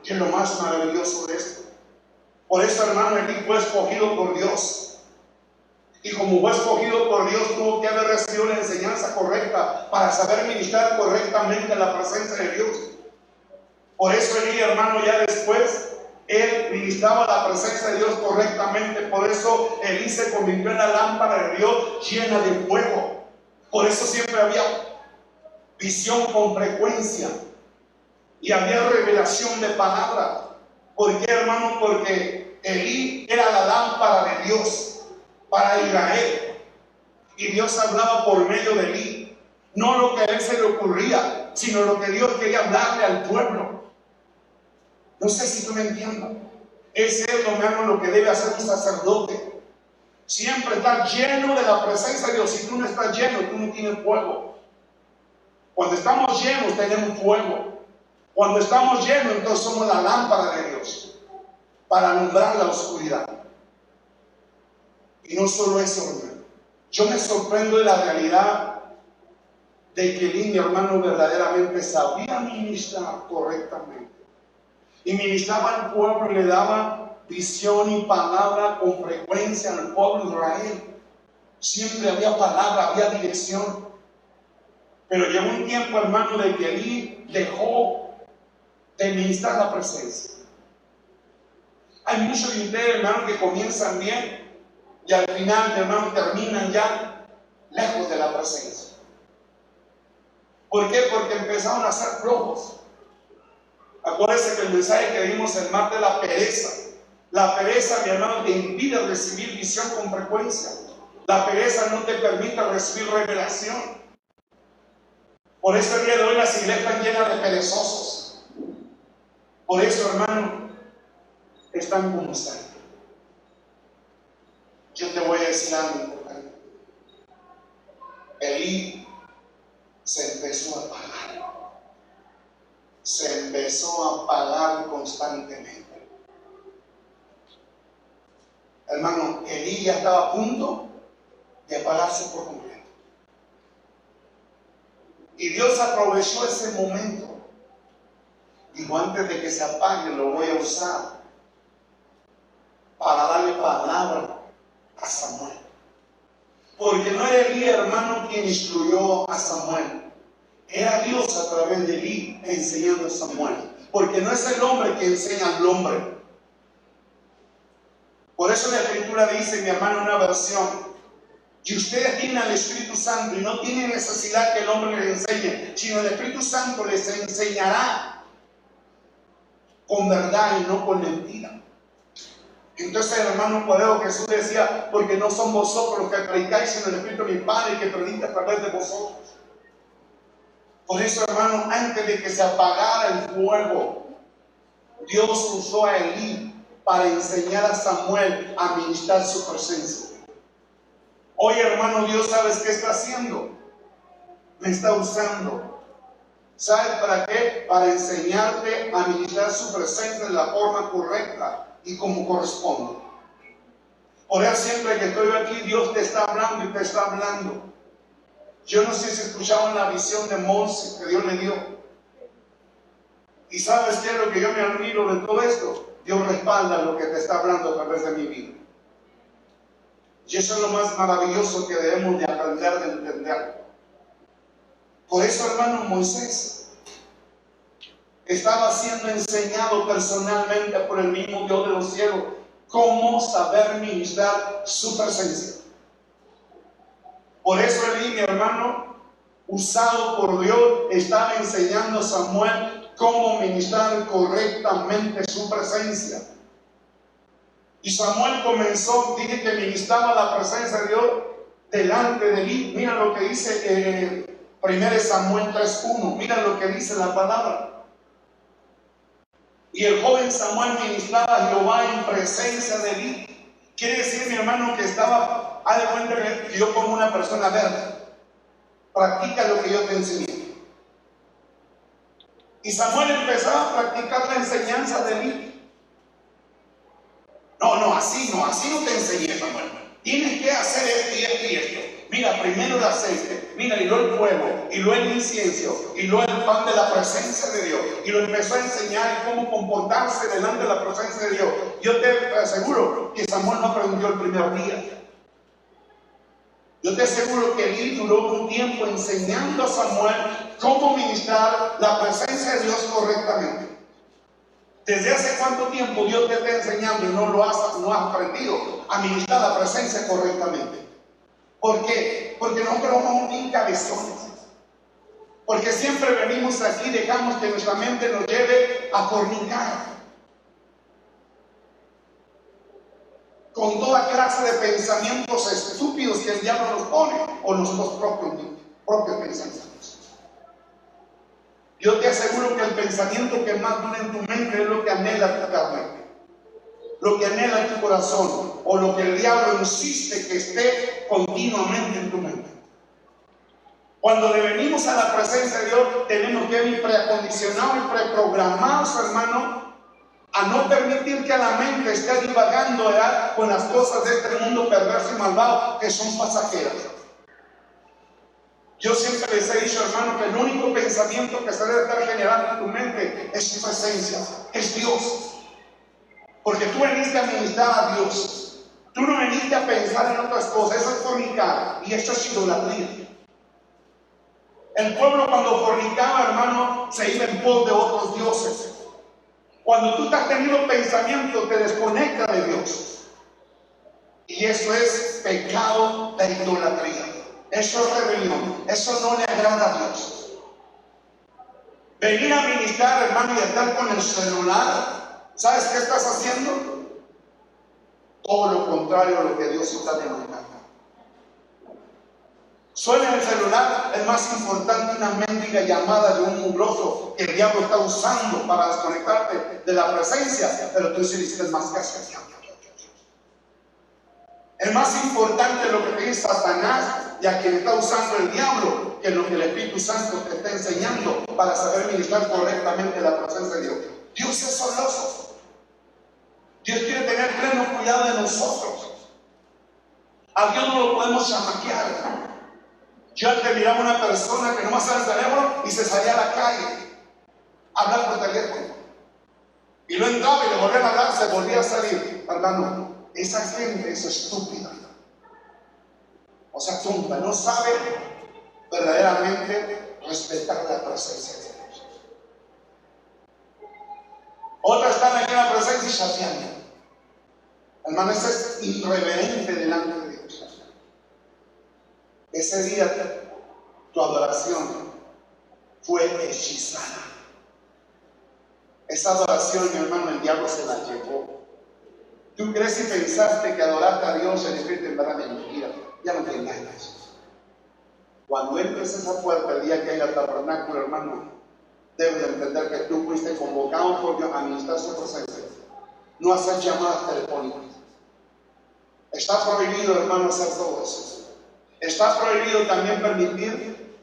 B: ¿Qué es lo más maravilloso de esto? Por eso, hermano, Elí fue escogido por Dios. Y como fue escogido por Dios, tuvo que haber recibido la enseñanza correcta para saber ministrar correctamente la presencia de Dios. Por eso Elí, hermano, ya después, él ministraba la presencia de Dios correctamente. Por eso Elí se convirtió en la lámpara de Dios llena de fuego. Por eso siempre había visión con frecuencia y había revelación de palabra. ¿Por qué, hermano? Porque Elí era la lámpara de Dios para Israel. Y Dios hablaba por medio de Elí. No lo que a él se le ocurría, sino lo que Dios quería hablarle al pueblo. No sé si tú me entiendes. Ese es lo que debe hacer un sacerdote. Siempre estar lleno de la presencia de Dios. Si tú no estás lleno, tú no tienes fuego. Cuando estamos llenos, tenemos fuego. Cuando estamos llenos, entonces somos la lámpara de Dios para alumbrar la oscuridad. Y no solo eso, hermano. Yo me sorprendo de la realidad de que Elí, mi hermano, verdaderamente sabía ministrar correctamente. Y ministraba al pueblo y le daba visión y palabra con frecuencia al pueblo de Israel. Siempre había palabra, había dirección. Pero llegó un tiempo, hermano, de que Elí dejó de ministrar la presencia. Hay muchos de ustedes, hermano, que comienzan bien y al final, hermano, terminan ya lejos de la presencia. ¿Por qué? Porque empezaron a ser flojos. Acuérdense que el mensaje que vimos el martes de la pereza. La pereza, mi hermano, te impide recibir visión con frecuencia. La pereza no te permite recibir revelación. Por eso el día de hoy las iglesias están llenas de perezosos. Por eso, hermano, están como están. Yo te voy a decir algo importante. Elí se empezó a apagar. Se empezó a apagar constantemente. Hermano, Elí ya estaba a punto de apagarse por completo. Y Dios aprovechó ese momento. Dijo, antes de que se apague, lo voy a usar para darle palabra a Samuel. Porque no era Elí, hermano, quien instruyó a Samuel. Era Dios a través de Elí enseñando a Samuel. Porque no es el hombre que enseña al hombre. Por eso la Escritura dice, mi hermano, en una versión, Y ustedes tienen al Espíritu Santo y no tienen necesidad que el hombre les enseñe, sino el Espíritu Santo les enseñará con verdad y no con mentira. Entonces el hermano Coreo Jesús decía, porque no son vosotros los que predicáis, sino el Espíritu de mi Padre que predica a través de vosotros. Por eso, hermano, antes de que se apagara el fuego, Dios usó a Elí para enseñar a Samuel a ministrar su presencia. Hoy, hermano, Dios, ¿sabes qué está haciendo? Me está usando. ¿Sabes para qué? Para enseñarte a ministrar su presencia de la forma correcta y como corresponde. Por eso siempre que estoy aquí, Dios te está hablando y te está hablando. Yo no sé si escucharon la visión de Moisés que Dios le dio. Y ¿sabes qué es lo que yo me admiro de todo esto? Dios respalda lo que te está hablando a través de mi vida. Y eso es lo más maravilloso que debemos de aprender, de entender. Por eso, hermano, Moisés estaba siendo enseñado personalmente por el mismo Dios de los cielos cómo saber ministrar su presencia. Por eso Elí, mi hermano, usado por Dios, estaba enseñando a Samuel cómo ministrar correctamente su presencia. Y Samuel comenzó, dije que ministraba la presencia de Dios delante de Elí. Mira lo que dice 1 Samuel 3:1. Mira lo que dice la palabra. Y el joven Samuel ministraba a Jehová en presencia de Elí. Quiere decir, mi hermano, que estaba, haz de cuenta que yo como una persona verde. Practica lo que yo te enseñé. Y Samuel empezaba a practicar la enseñanza de Elí. No, así no te enseñé, Samuel. Tienes que hacer esto y esto y esto. Mira, primero el aceite, mira, y luego el fuego, y luego el incienso, y luego el pan de la presencia de Dios. Y lo empezó a enseñar cómo comportarse delante de la presencia de Dios. Yo te aseguro que Samuel no aprendió el primer día. Yo te aseguro que Elí duró un tiempo enseñando a Samuel cómo ministrar la presencia de Dios correctamente. ¿Desde hace cuánto tiempo Dios te está enseñando y no has aprendido a ministrar la presencia correctamente? ¿Por qué? Porque nosotros somos bien cabezones. Porque siempre venimos aquí y dejamos que nuestra mente nos lleve a fornicar con toda clase de pensamientos estúpidos que el diablo nos pone, o nuestros propios pensamientos. Yo te aseguro que el pensamiento que más dura en tu mente es lo que anhela tu carne, lo que anhela tu corazón, o lo que el diablo insiste que esté continuamente en tu mente. Cuando le venimos a la presencia de Dios, tenemos que ir preacondicionados y preprogramados, hermano, a no permitir que la mente esté divagando con las cosas de este mundo perverso y malvado que son pasajeras. Yo siempre les he dicho, hermano, que el único pensamiento que se debe estar generando en tu mente es su presencia, es Dios. Porque tú veniste a ministrar a Dios. Tú no veniste a pensar en otras cosas. Eso es fornicar y eso es idolatría. El pueblo cuando fornicaba, hermano, se iba en pos de otros dioses. Cuando tú estás teniendo pensamiento, te desconecta de Dios. Y eso es pecado de idolatría. Eso es rebelión. Eso no le agrada a Dios. Venir a ministrar, hermano, y estar con el celular, ¿sabes qué estás haciendo? Todo lo contrario a lo que Dios está demandando. Suena el celular, es más importante una mendiga llamada de un mugroso que el diablo está usando para desconectarte de la presencia, pero tú sí hiciste más caso. Es más importante lo que te dice Satanás y a quien está usando el diablo que lo que el Espíritu Santo te está enseñando para saber ministrar correctamente la presencia de Dios. Dios es celoso. Dios quiere tener pleno cuidado de nosotros. A Dios no lo podemos chamaquear. Yo antes miraba a una persona que no más sale el teléfono y se salía a la calle a hablar por teléfono. Y lo entraba y le volvían a hablar, se volvía a salir. Hermano, esa gente es estúpida. O sea, tonta, no sabe verdaderamente respetar la presencia de Dios. Otras están aquí en la presencia y chateando. Hermano, ese es irreverente delante de Dios.
A: Ese día tu adoración fue hechizada. Esa adoración, mi hermano, el diablo se la llevó. Tú crees y pensaste que adorarte a Dios en espíritu en verdad mentira. Ya no te engañas. Cuando entres a esa puerta el día que haya tabernáculo, hermano, debes de entender que tú fuiste convocado por Dios a administrar su presencia, no hacer llamadas telefónicas. Está prohibido, hermano, hacer todo eso. Está prohibido también permitir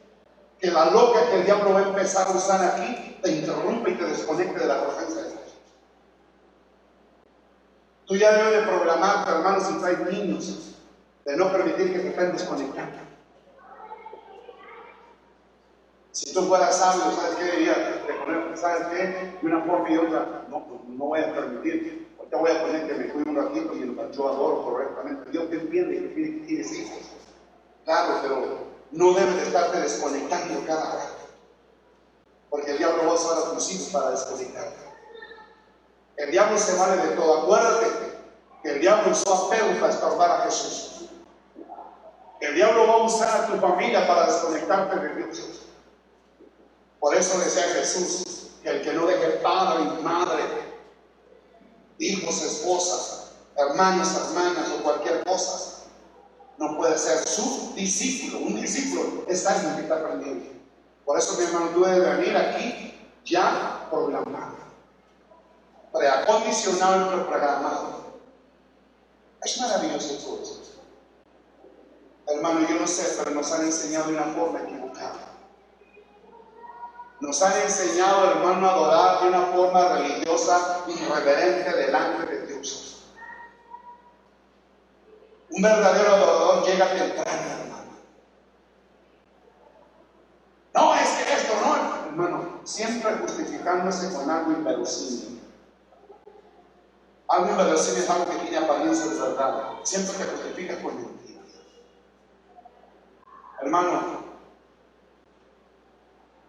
A: que la loca que el diablo va a empezar a usar aquí te interrumpa y te desconecte de la presencia de Dios. Tú ya debes de programarte, hermano, si traes niños, de no permitir que te estén desconectando. Si tú fueras sabio, ¿sabes qué diría? De poner, ¿sabes qué? De una forma y otra, no voy a permitir. Ahorita voy a poner que me cuide un ratito y yo adoro correctamente. Dios te entiende que tienes hijos. Claro, pero no debes de estarte desconectando cada rato. Porque el diablo va a usar a tus hijos para desconectarte. El diablo se vale de todo. Acuérdate que el diablo usó a Pedro para estorbar a Jesús. El diablo va a usar a tu familia para desconectarte de Dios. Por eso decía Jesús que el que no deje padre y madre, hijos, esposas, hermanos, hermanas o cualquier cosa, no puede ser su discípulo. Un discípulo es alguien que está aprendiendo. Por eso, mi hermano, tú debes venir aquí ya programado, preacondicionado y preprogramado. Es maravilloso todo eso. Hermano, yo no sé, pero nos han enseñado de una forma equivocada. Nos han enseñado, hermano, a adorar de una forma religiosa irreverente delante de Dios. Un verdadero adorador llega temprano, hermano. No, es que esto no, hermano, siempre justificándose con algo inverosímil. Algo inverosímil es algo que tiene apariencia de verdad. Siempre te justificas con mentiras. Hermano,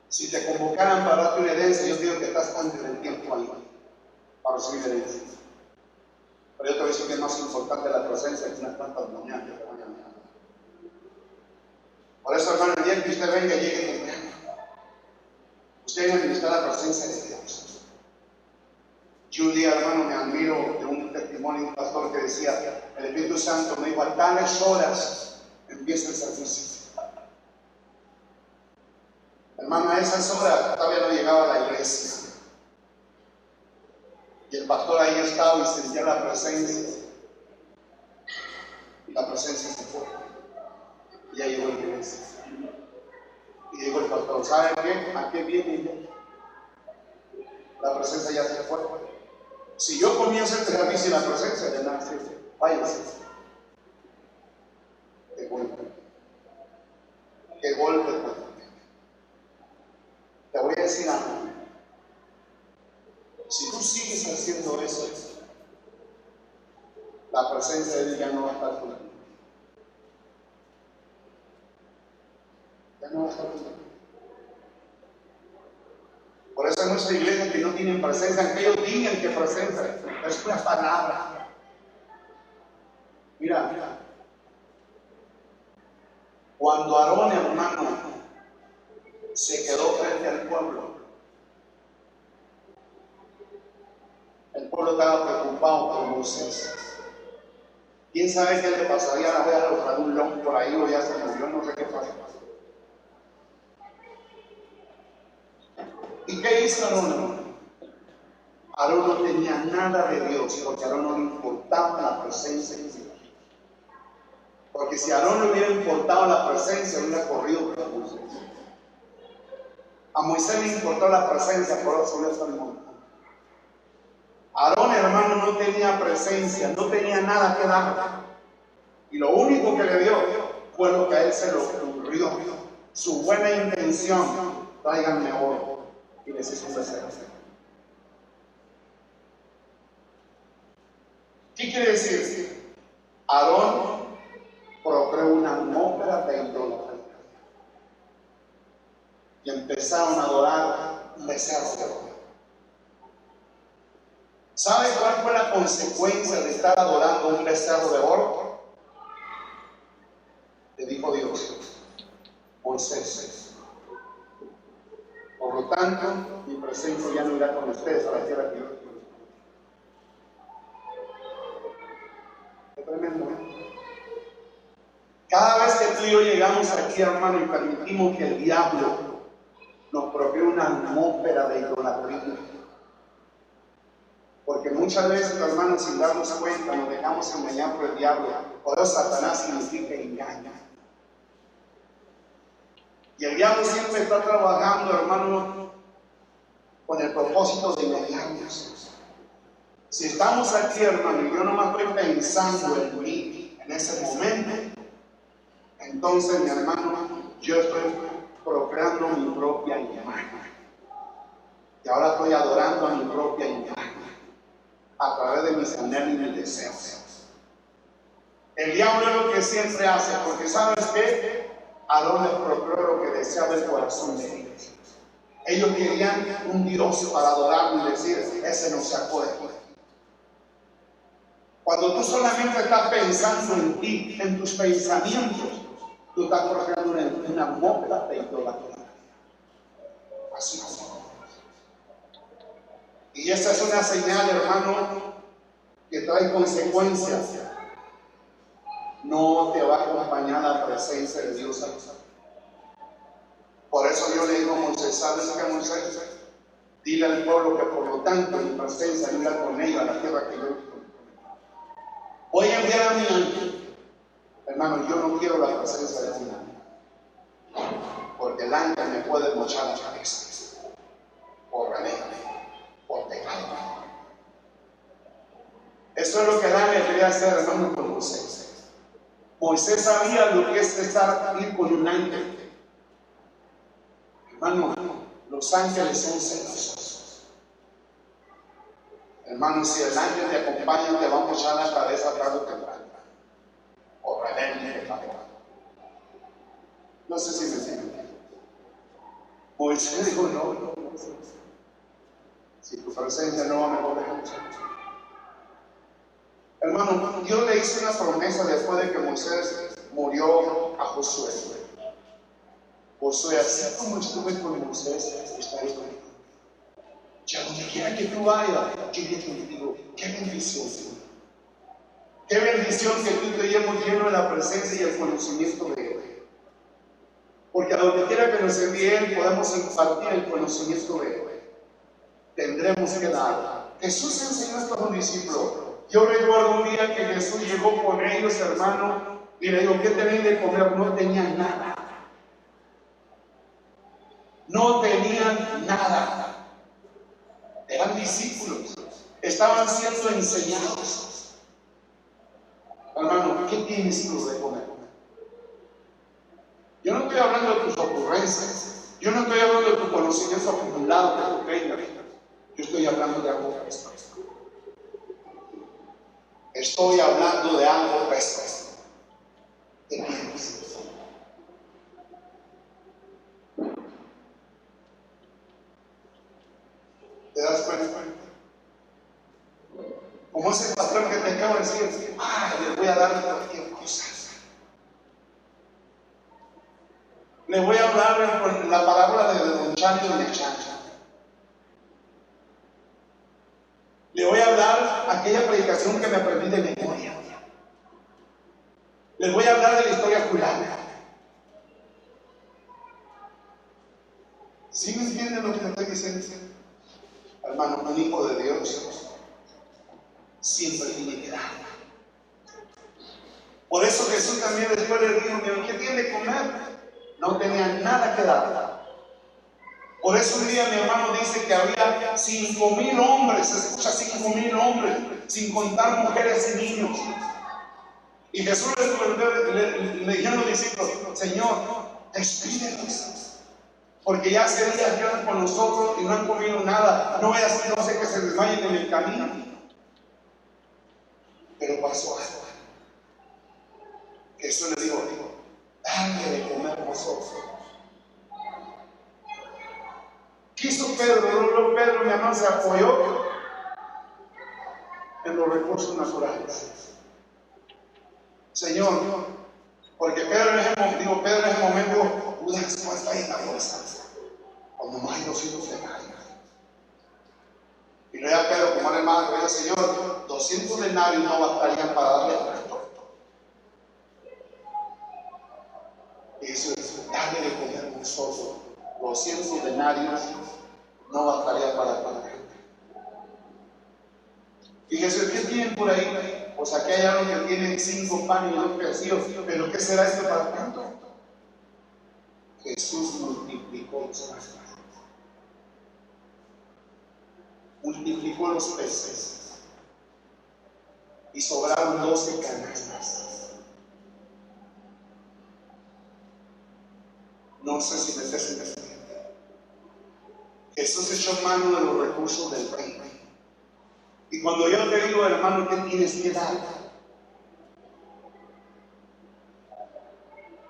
A: si te convocaran para darte una herencia, yo digo que estás antes del tiempo ahí para recibir herencia. Pero yo te voy a decir que es más importante la presencia que unas cuantas mañanas que te vayan a dar. Por eso, hermano, el día que usted venga, llegue temprano. Usted viene a administrar la presencia de Dios. Yo un día, hermano, me admiro de un testimonio de un pastor que decía: el Espíritu Santo me dijo, a tales horas empieza el servicio. Hermano, a esas horas todavía no llegaba a la iglesia. Y el pastor ahí estaba y sentía la presencia. Y la presencia se fue. Y ya llegó la iglesia. Y dijo el pastor: ¿saben qué? ¿A qué viene ya? La presencia ya se fue. Si yo comienzo el servicio y la presencia de nada sirve, váyase. Qué golpe. Qué golpe. Te voy a decir algo. Si tú sigues haciendo eso, la presencia de Dios ya no va a estar contigo. Ya no va a estar contigo. Por eso en nuestra iglesia que no tienen presencia, aunque ellos digan que presencia, es una palabra. Mira, cuando Aarón, hermano, se quedó frente al pueblo, el pueblo estaba preocupado por Moisés. ¿Quién sabe qué le pasaría a la vez a un león por ahí o ya se murió? No sé qué pasó. ¿Y qué hizo Aarón? Aarón no tenía nada de Dios, porque a Aarón no le importaba la presencia de Dios. Porque si a Aarón le hubiera importado la presencia, hubiera corrido por Moisés. A Moisés le importó la presencia, por eso subió hasta el monte. Aarón, hermano, no tenía presencia, no tenía nada que dar. Y lo único que le dio fue lo que a él se le ocurrió. Su buena intención: tráiganme oro. Y les hizo un becerro. ¿Qué quiere decir? Aarón procreó una atmósfera de idolatría. Y empezaron a adorar un becerro de oro. ¿Sabe cuál fue la consecuencia de estar adorando un becerro de oro? Le dijo Dios: Moisés. Por lo tanto, mi presencia ya no irá con ustedes a la tierra que yo les prometí. Es tremendo, ¿eh? Cada vez que tú y yo llegamos aquí, hermano, y permitimos que el diablo nos provee una atmósfera de idolatría, porque muchas veces, hermanos, sin darnos cuenta, nos dejamos engañar por el diablo. Por eso Satanás significa engaña. Y el diablo siempre está trabajando, hermano, con el propósito de engañarnos. Si estamos aquí, hermano, y yo nomás estoy pensando en mí en ese momento, entonces, mi hermano, yo estoy procreando mi propia imagen. Y ahora estoy adorando a mi propia imagen a través de mis anhelos y mis deseos. El diablo es lo que siempre hace, porque ¿sabes qué? Adón les procreó lo que deseaba el corazón de ellos. Ellos querían un Dios para adorarlo y decir, ese no se acuerda. Cuando tú solamente estás pensando en ti, en tus pensamientos, tú estás procreando una atmósfera de idolatría. Así como. Y esa es una señal, hermano, que trae consecuencias. No te va a acompañar la presencia de Dios. Por eso yo le digo a Moisés, ¿sabes qué, Moisés? Dile al pueblo que por lo tanto mi presencia no irá con ellos a la tierra que yo les prometí. Voy a enviar a mi ángel. Hermano, yo no quiero la presencia de un ángel, porque el ángel me puede mochar la cabeza por rebelde, por pecado. Esto es lo que el ángel quería hacer, hermano, con Moisés. Moisés sabía lo que es estar aquí con un ángel. Hermano, los ángeles son celosos. Hermano, si el ángel te acompaña, te va a mochar la cabeza tarde o temprano. O rebelde, pecado. No sé si me entienden. Moisés dijo, no. Si tu presencia no va, mejor dejamos. Hermano, Dios le hizo una promesa después de que Moisés murió a Josué. Josué, así como estuve con Moisés, estaré contigo. Ya donde quiera que tú vayas, yo iré contigo. Qué bendición. Qué bendición que tú te lleves lleno de la presencia y el conocimiento de Él. Porque a donde quiera que nos envíe Él, podemos impartir el conocimiento de Él. Tendremos que dar. Jesús enseñó esto a un discípulo. Yo recuerdo un día que Jesús llegó con ellos, hermano, y le dijo, ¿qué tenéis de comer? No tenían nada. No tenían nada. Eran discípulos. Estaban siendo enseñados. Hermano, ¿qué tienes tú de comer? Yo no estoy hablando de tus ocurrencias. Yo no estoy hablando de tu conocimiento acumulado que tú tengas. Yo estoy hablando de algo fresco. Estoy hablando de algo fresco. ¿Qué tienes? ¿Te das cuenta? Como ese pastor que te acabo de decir, les voy a dar cualquier cosa. Le voy a hablar con la palabra de Don Chancho y de Chancho. Le voy a hablar aquella predicación que me aprendí de memoria. Les voy a hablar de la historia fulana. ¿Sí me entienden lo que me estoy diciendo? Hermano, un hijo de Dios siempre tiene que dar. Por eso Jesús también después le dijo, ¿qué tiene que comer? No tenía nada que dar. Por eso un día mi hermano dice que había 5,000 hombres, se escucha 5,000 hombres, sin contar mujeres y niños. Y Jesús le dijo a los discípulos, Señor, despídelos, porque ya hace días que andan con nosotros y no han comido nada. No vaya a ser, no sé, que se desmayen en el camino. Pero pasó algo. Jesús le dijo, dale de comer vosotros. Quiso Pedro, mi hermano, se apoyó en los recursos naturales. Señor, porque Pedro en ese momento pudo cuando no hay 200 denarios. Y luego Pedro, como era hermano, le dijo: Señor, 200 denarios no bastarían para darle al pastor. Y eso es: dale de comer nosotros. 200 denarios no bastaría para pagar. Fíjese, ¿qué tienen por ahí? Pues aquí hay algo que tiene 5 panes y 2 pececillos. ¿Pero qué será esto para tanto? Jesús multiplicó los panes. Multiplicó los peces. Y sobraron 12 canastas. No sé si me estés entendiendo. Jesús echó mano de los recursos del reino. Y cuando yo te digo, hermano, ¿qué tienes que dar?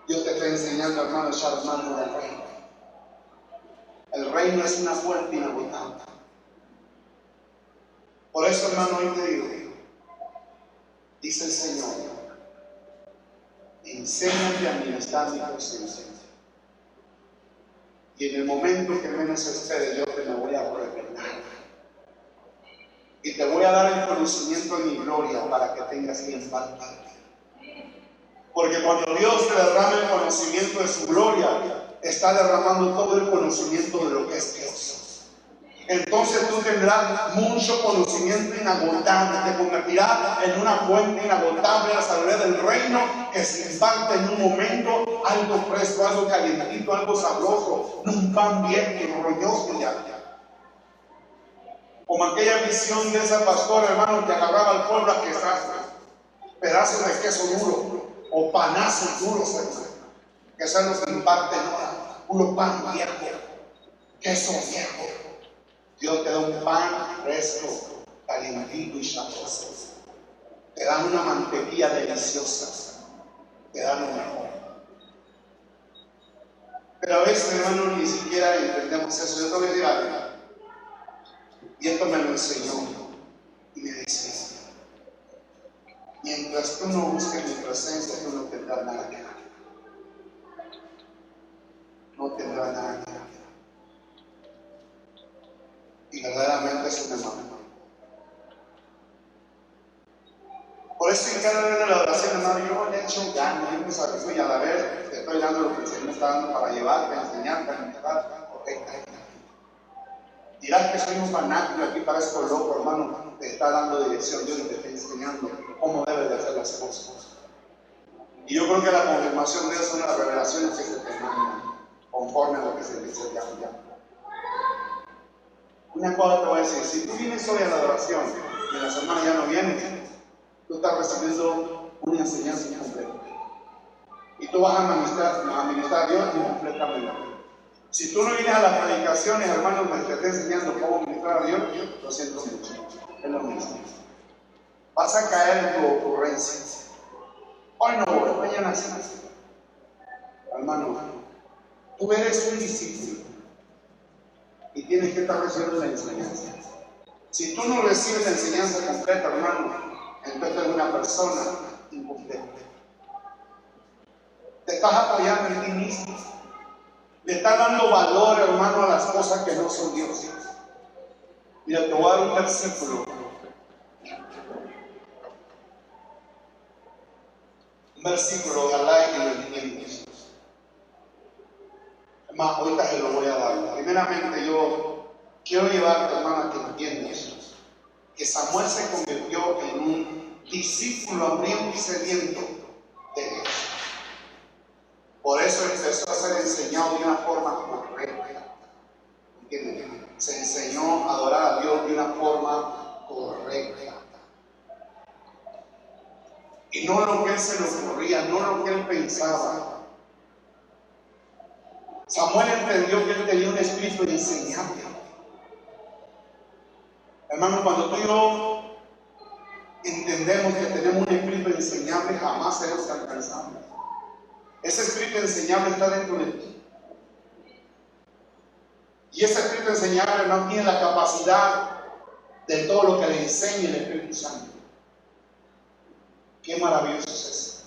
A: Dios te está enseñando, hermano, a echar mano del reino. El reino es una fuente inagotable. Por eso, hermano, hoy te digo, dice el Señor: enséñame a administrar mi presencia. Y en el momento que menos espere, yo te me voy a revelar. Y te voy a dar el conocimiento de mi gloria para que tengas quien falta. Porque cuando Dios te derrama el conocimiento de su gloria, está derramando todo el conocimiento de lo que es Dios. Entonces tú tendrás mucho conocimiento inagotable, te convertirá en una fuente inagotable de la sabiduría del reino, que se impacta en un momento, algo fresco, algo calientito, algo sabroso, no un pan viejo, roñoso ya. Como aquella visión de esa pastora, hermano, que agarraba al pueblo a quesazos, pedazos de queso duro o panazos duros, hermano, que se nos imparten ahora, puro pan viejo, queso viejo. Dios te da un pan fresco, calientito y sabroso. Te da una mantequilla deliciosa, te da lo mejor. Pero a veces, hermano, ni siquiera entendemos eso. Yo te voy a decir algo. Y esto me lo enseñó. Y me dice: mientras tú no busques mi presencia, tú no tendrás nada que dar. No tendrás nada que dar. Y verdaderamente eso me mata. Por eso en cada vez de la oración, hermano, yo le he hecho ganas, yo me sacrifico, y a la vez te estoy dando lo que el Señor me está dando para llevarte, enseñarte, administrar correctamente. Dirás que soy un fanático, aquí parezco loco, hermano. Te está dando dirección, Dios te está enseñando cómo debes de hacer las cosas. Y yo creo que la confirmación de eso son las revelaciones que se te mandan, conforme a lo que se dice ya. Una cosa te voy a decir: si tú vienes hoy a la adoración y la semana ya no vienes, tú estás recibiendo una enseñanza incompleta. Y tú vas a administrar a Dios incompletamente. Si tú no vienes a las predicaciones, hermano, me te estoy enseñando cómo administrar a Dios, lo siento mucho. Es lo mismo. Vas a caer en tu ocurrencia. Hoy no voy, mañana sí. Hermano, tú eres un discípulo y tienes que estar recibiendo la enseñanza. Si tú no recibes la enseñanza completa, hermano, entonces eres una persona incompleta. Te estás apoyando en ti mismo. Le estás dando valor, hermano, a las cosas que no son Dios. Mira, te voy a dar un versículo. Un versículo, ojalá que lo entiendas. Más, ahorita se lo voy a dar. Primeramente, yo quiero llevarte, hermano, a que entiendas que Samuel se convirtió en un discípulo hambriento y sediento de Dios. Por eso empezó a ser enseñado de una forma correcta. ¿Entiendes? Se enseñó a adorar a Dios de una forma correcta. Y no lo que él se le ocurría, no lo que él pensaba. Samuel entendió que él tenía un espíritu de enseñanza. Hermano, cuando tú y yo entendemos que tenemos un espíritu enseñable, jamás seremos alcanzables. Ese espíritu enseñable está dentro de ti. Y ese espíritu enseñable, hermano, tiene la capacidad de todo lo que le enseña el Espíritu Santo. Qué maravilloso es eso.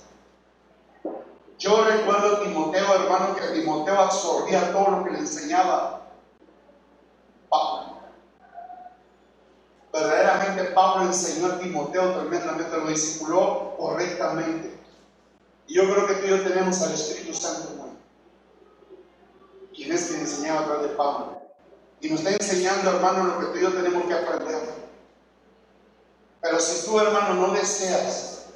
A: Yo recuerdo a Timoteo, hermano, que Timoteo absorbía todo lo que le enseñaba Pablo enseñó a Timoteo tremendamente, lo discipuló correctamente. Y yo creo que tú y yo tenemos al Espíritu Santo, hermano, quien es quien enseñaba a través de Pablo. Y nos está enseñando, hermano, lo que tú y yo tenemos que aprender. Pero si tú, hermano, no deseas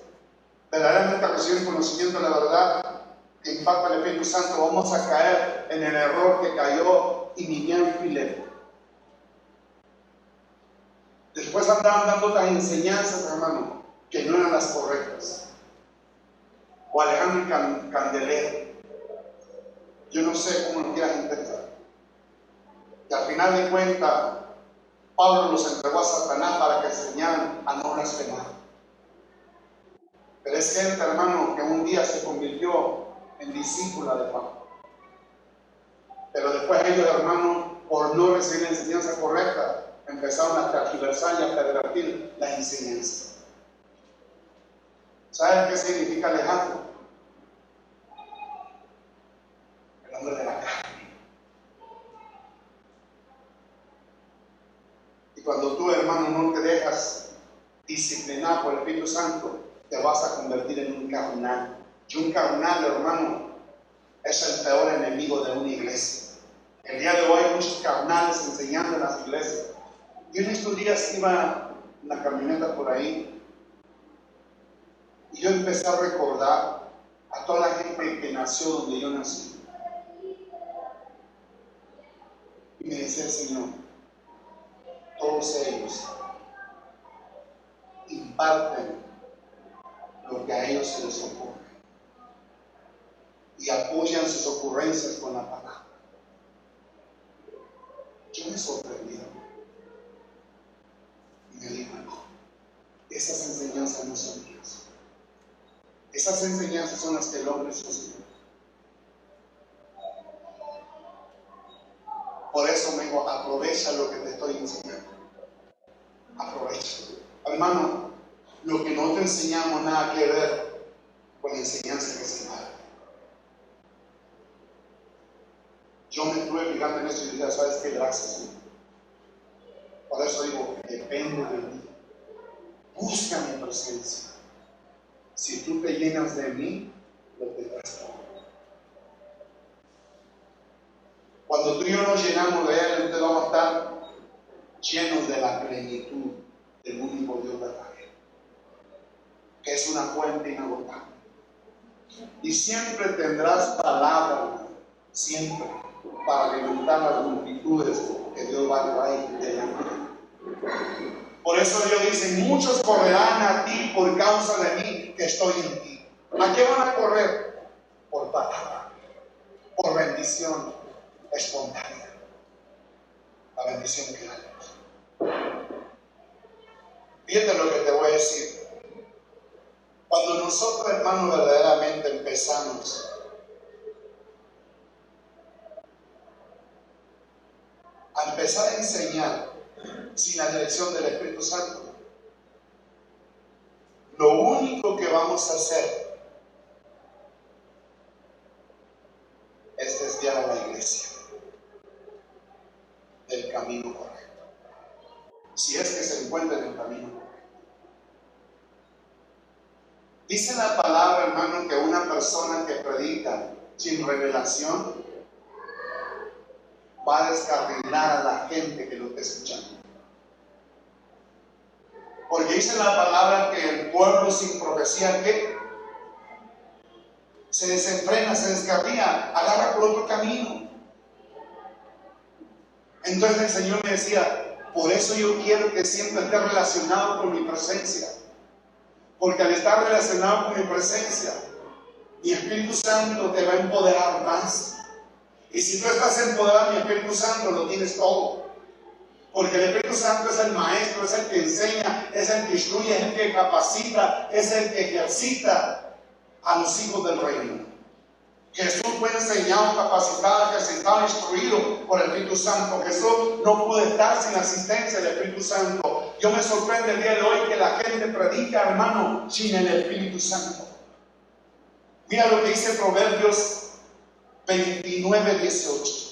A: verdaderamente recibir el conocimiento de la verdad que impacta el Espíritu Santo, vamos a caer en el error que cayó Himeneo y Fileto. Después andaban dando otras enseñanzas, hermano, que no eran las correctas. O Alejandro Candelero. Yo no sé cómo lo quieras interpretar. Y al final de cuentas, Pablo los entregó a Satanás para que enseñaran a no blasfemar. Pero es gente, hermano, que un día se convirtió en discípula de Pablo. Pero después ellos, hermano, por no recibir la enseñanza correcta, empezaron a tergiversar y a pervertir la enseñanza. ¿Saben qué significa Alejandro? El hombre de la carne. Y cuando tú, hermano, no te dejas disciplinar por el Espíritu Santo, te vas a convertir en un carnal. Y un carnal, hermano, es el peor enemigo de una iglesia. El día de hoy hay muchos carnales enseñando en las iglesias. Yo en estos días iba en la camioneta por ahí y yo empecé a recordar a toda la gente que nació donde yo nací. Y me decía el Señor, todos ellos imparten lo que a ellos se les ocurre y apoyan sus ocurrencias con la palabra. Yo me sorprendí. Y me dijo, esas enseñanzas no son mías. Esas enseñanzas son las que el hombre se enseña. Por eso me dijo, aprovecha lo que te estoy enseñando. Aprovecha. Hermano, lo que no te enseñamos nada que ver con la enseñanza que se da. Yo me estuve fijando en eso y dije, ¿sabes qué? Gracias, Señor. Por eso digo, depende de mí. Busca mi presencia. Si tú te llenas de mí, lo tendrás todo. Cuando tú y yo nos llenamos de Él, entonces vamos a estar llenos de la plenitud del único Dios verdadero, que es una fuente inagotable. Y siempre tendrás palabra, siempre, para alimentar las multitudes que Dios va a traer delante. Por eso Dios dice, muchos correrán a ti por causa de mí, que estoy en ti. ¿A qué van a correr? Por palabra, por bendición espontánea, la bendición que da Dios. Fíjate lo que te voy a decir. Cuando nosotros, hermanos, verdaderamente empezamos a enseñar sin la dirección del Espíritu Santo, lo único que vamos a hacer es desviar a la iglesia del camino correcto, si es que se encuentra en el camino correcto. Dice la palabra, hermano, que una persona que predica sin revelación va a descarrilar a la gente que lo está escuchando. Porque dice la palabra que el pueblo sin profecía, ¿qué? Se desenfrena, se descarría, agarra por otro camino. Entonces el Señor me decía, por eso yo quiero que siempre estés relacionado con mi presencia. Porque al estar relacionado con mi presencia, mi Espíritu Santo te va a empoderar más. Y si tú estás empoderado en mi Espíritu Santo, lo tienes todo. Porque el Espíritu Santo es el maestro, es el que enseña, es el que instruye, es el que capacita, es el que ejercita a los hijos del reino. Jesús fue enseñado, capacitado, ejercitado, instruido por el Espíritu Santo. Jesús no pudo estar sin la asistencia del Espíritu Santo. Yo me sorprende el día de hoy que la gente predica, hermano, sin el Espíritu Santo. Mira lo que dice Proverbios 29:18.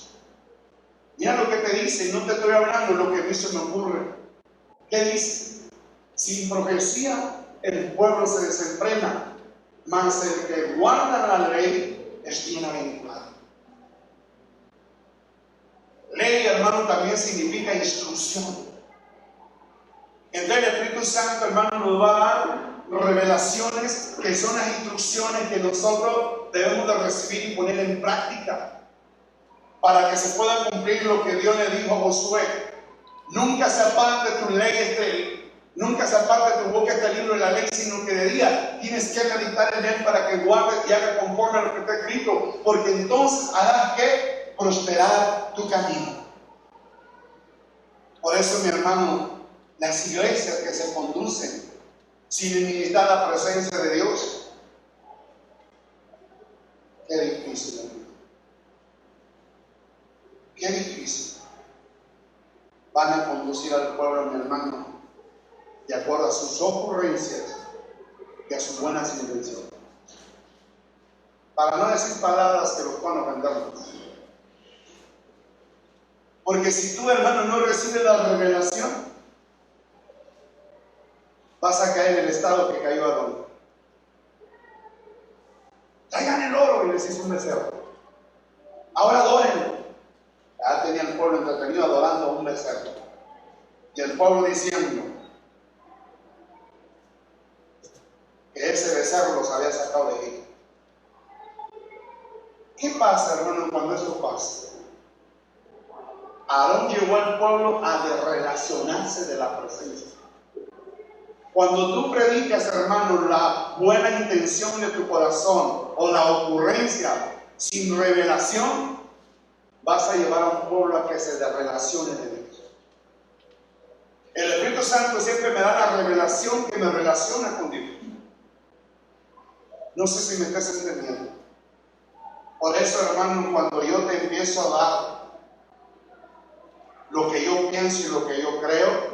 A: Mira lo que te dice, y no te estoy hablando lo que a mí se me ocurre. ¿Qué dice? Sin profecía el pueblo se desenfrena, mas el que guarda la ley es bienaventurado. Ley, hermano, también significa instrucción. Entonces el Espíritu Santo, hermano, nos va a dar revelaciones que son las instrucciones que nosotros debemos de recibir y poner en práctica para que se pueda cumplir lo que Dios le dijo a Josué. Nunca se aparte tu ley nunca se aparte tu boca este libro de la ley, sino que de día tienes que meditar en él para que guardes y hagas conforme a lo que está escrito, porque entonces harás que prosperar tu camino. Por eso, mi hermano, las iglesias que se conducen sin ministrar la presencia de Dios, qué difícil, hermano. Qué difícil. Van a conducir al pueblo, mi hermano, de acuerdo a sus ocurrencias y a sus buenas intenciones. Para no decir palabras que los puedan ofendernos. Porque si tú, hermano, no recibes la revelación, vas a caer en el estado que cayó Adón. Traigan el oro, y les hizo un becerro. Ahora adórenlo. Ya tenía el pueblo entretenido adorando a un becerro. Y el pueblo diciendo que ese becerro los había sacado de Egipto. ¿Qué pasa, hermano, cuando eso pasa? Aarón llevó al pueblo a relacionarse de la presencia. Cuando tú predicas, hermano, la buena intención de tu corazón o la ocurrencia sin revelación, vas a llevar a un pueblo a que se relacione de Dios. El Espíritu Santo siempre me da la revelación que me relaciona con Dios. No sé si me estás entendiendo. Por eso, hermano, cuando yo te empiezo a dar lo que yo pienso y lo que yo creo,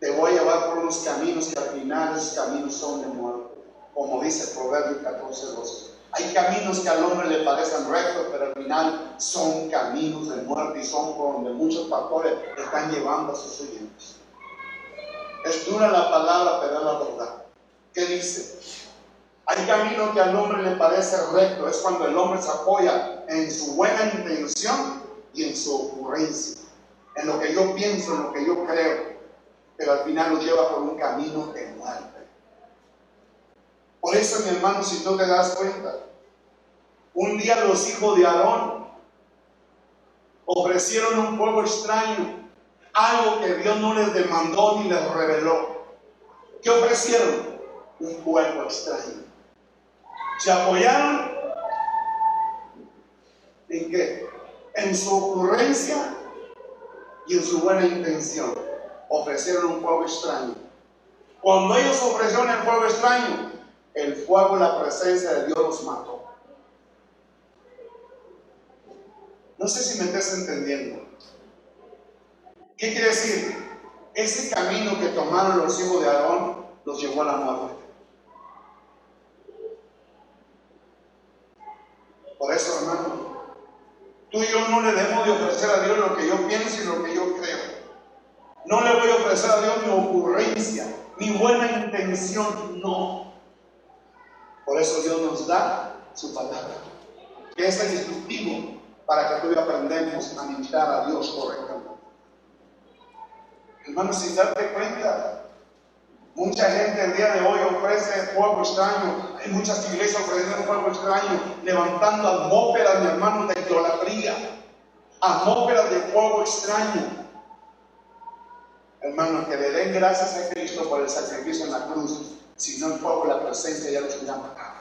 A: te voy a llevar por unos caminos que al final esos caminos son de muerte, como dice Proverbios 14:12. Hay caminos que al hombre le parecen rectos, pero al final son caminos de muerte y son por donde muchos pastores están llevando a sus oyentes. Es dura la palabra, pero es la verdad. ¿Qué dice? Hay caminos que al hombre le parece recto, es cuando el hombre se apoya en su buena intención y en su ocurrencia, en lo que yo pienso, en lo que yo creo, pero al final lo lleva por un camino de muerte. Por eso, mi hermano, si tú te das cuenta, un día los hijos de Aarón ofrecieron un fuego extraño, algo que Dios no les demandó ni les reveló. ¿Qué ofrecieron? Un fuego extraño. ¿Se apoyaron en qué? En su ocurrencia y en su buena intención. Ofrecieron un fuego extraño. Cuando ellos ofrecieron el fuego extraño, el fuego, la presencia de Dios los mató. No sé si me estás entendiendo. ¿Qué quiere decir? Ese camino que tomaron los hijos de Aarón los llevó a la muerte. Por eso, hermano, tú y yo no le debemos de ofrecer a Dios lo que yo pienso y lo que yo creo. No le voy a ofrecer a Dios mi ocurrencia, mi buena intención, no. Por eso Dios nos da su palabra, que es el instructivo para que tú y yo aprendamos a ministrar a Dios correctamente. Hermano, sin darte cuenta, mucha gente el día de hoy ofrece fuego extraño. Hay muchas iglesias ofreciendo fuego extraño, levantando atmósferas, mi hermano, de idolatría, atmósferas de fuego extraño. Hermano, que le den gracias a Cristo por el sacrificio en la cruz. Si no, el fuego, la presencia ya los hubiera matado.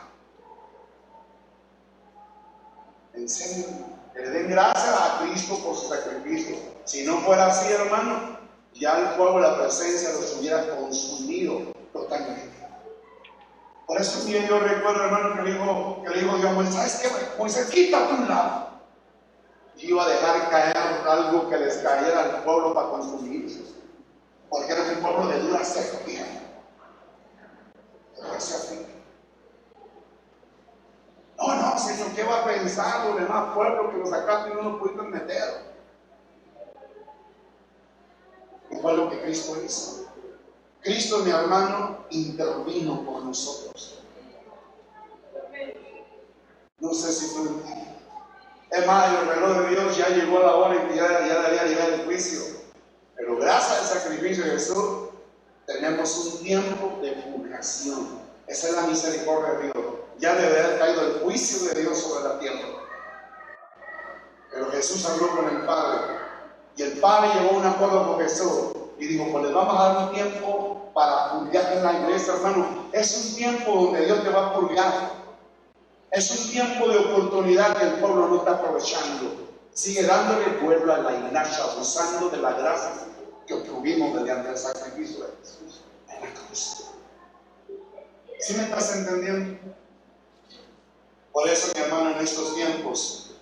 A: En serio, que le den gracias a Cristo por su sacrificio. Si no fuera así, hermano, ya el fuego, la presencia los hubiera consumido totalmente. Por eso un día yo recuerdo, hermano, que le dijo Dios a Moisés: ¿sabes qué? Moisés, quítate a un lado. Y iba a dejar caer algo que les cayera al pueblo para consumirse. Porque era un pueblo de dura sequía. No, Señor, ¿qué va a pensar los demás pueblos que los sacaste y no los pudiste meter? Y fue lo que Cristo hizo. Cristo, mi hermano, intervino por nosotros. No sé si tú entiendes. Es más, el reloj de Dios ya llegó a la hora en que ya debería llegar el juicio. Pero gracias al sacrificio de Jesús, tenemos un tiempo de purgación. Esa es la misericordia de Dios. Ya debe haber caído el juicio de Dios sobre la tierra. Pero Jesús habló con el Padre. Y el Padre llegó a un acuerdo con Jesús. Y dijo, pues les vamos a dar un tiempo para purgar en la iglesia, hermano. Es un tiempo donde Dios te va a purgar. Es un tiempo de oportunidad que el pueblo no está aprovechando. Sigue dándole pueblo a la iglesia, abusando de la gracia que obtuvimos mediante el sacrificio de Jesús en la cruz. ¿Sí me estás entendiendo? Por eso, mi hermano, en estos tiempos,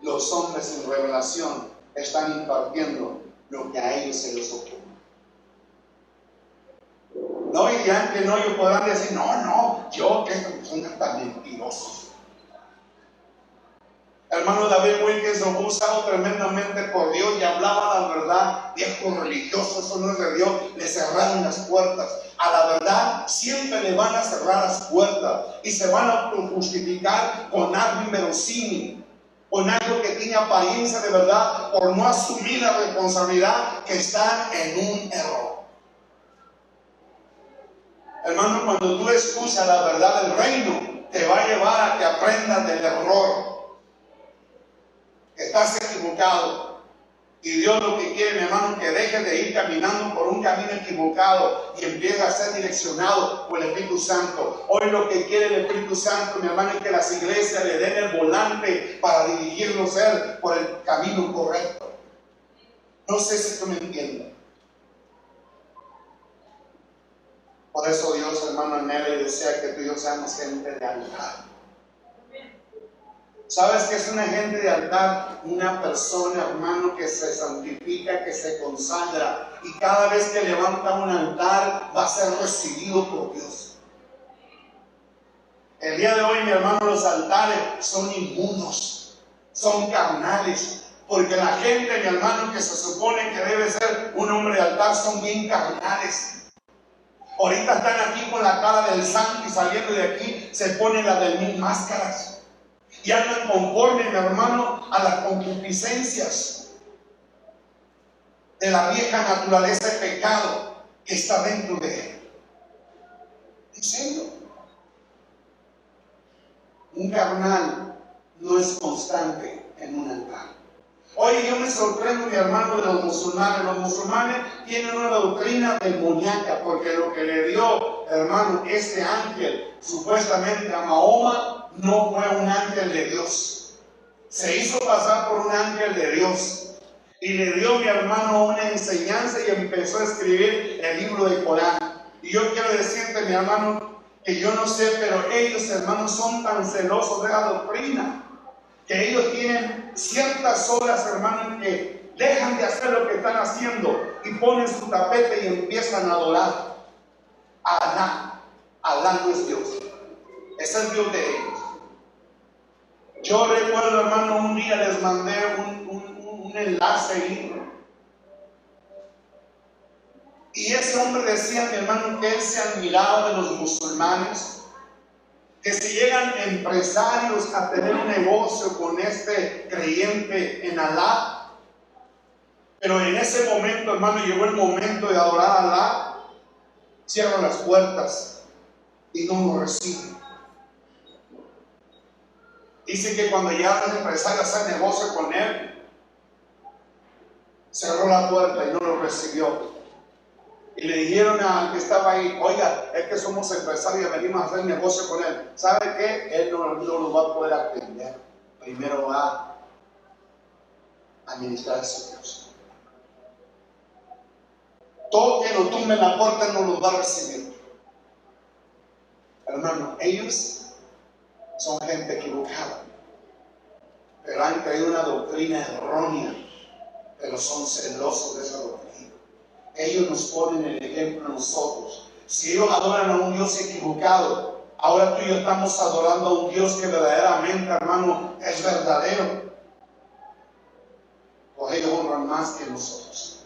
A: los hombres en revelación están impartiendo lo que a ellos se les ocurre. No dirán que no, ellos podrán decir, no, yo que son tan mentirosos. Hermano David Wilkins lo fue usado tremendamente por Dios y hablaba la verdad. Viejos religiosos, eso no es de Dios, le cerraron las puertas. A la verdad siempre le van a cerrar las puertas y se van a justificar con algo inverosímil, con algo que tiene apariencia de verdad, por no asumir la responsabilidad que está en un error. Hermano, cuando tú escuchas la verdad del reino, te va a llevar a que aprendas del error. Estás equivocado. Y Dios lo que quiere, mi hermano, que dejes de ir caminando por un camino equivocado y empieces a ser direccionado por el Espíritu Santo. Hoy lo que quiere el Espíritu Santo, mi hermano, es que las iglesias le den el volante para dirigirlos él por el camino correcto. No sé si tú me entiendes. Por eso Dios, hermano, anhela y desea que tú y yo seamos gente de altar. ¿Sabes qué es una gente de altar? Una persona, hermano, que se santifica, que se consagra. Y cada vez que levanta un altar, va a ser recibido por Dios. El día de hoy, mi hermano, los altares son inmundos, son carnales. Porque la gente, mi hermano, que se supone que debe ser un hombre de altar, son bien carnales. Ahorita están aquí con la cara del santo y saliendo de aquí se ponen la de 1000 máscaras. Y andan conforme, mi hermano, a las concupiscencias de la vieja naturaleza de pecado que está dentro de él. ¿En serio? Un carnal no es constante en un altar. Oye, yo me sorprendo, mi hermano, de los musulmanes. Los musulmanes tienen una doctrina demoníaca, porque lo que le dio, hermano, este ángel supuestamente a Mahoma no fue un ángel de Dios. Se hizo pasar por un ángel de Dios y le dio, mi hermano, una enseñanza y empezó a escribir el libro del Corán. Y yo quiero decirte, mi hermano, que yo no sé, pero ellos, hermanos, son tan celosos de la doctrina que ellos tienen ciertas horas, hermano, en que dejan de hacer lo que están haciendo y ponen su tapete y empiezan a adorar a Alá. Alá no es Dios, es el Dios de ellos. Yo recuerdo, hermano, un día les mandé un enlace ahí. Y ese hombre decía, mi hermano, que él se admiraba de los musulmanes, que si llegan empresarios a tener un negocio con este creyente en Alá, pero en ese momento, hermano, llegó el momento de adorar a Alá, cierran las puertas y no lo reciben. Dice que cuando llegaron los empresarios a hacer negocio con él, cerró la puerta y no lo recibió. Y le dijeron al que estaba ahí, oiga, es que somos empresarios y venimos a hacer negocio con él. ¿Sabe qué? Él no lo va a poder atender. Primero va a administrar a su Dios. Todo que lo tumbe en la puerta no los va a recibir. Hermano, ellos son gente equivocada, pero han creído una doctrina errónea, pero son celosos de esa doctrina. Ellos nos ponen el ejemplo a nosotros. Si ellos adoran a un Dios equivocado, ahora tú y yo estamos adorando a un Dios que verdaderamente, hermano, es verdadero. Pues ellos honran más que nosotros.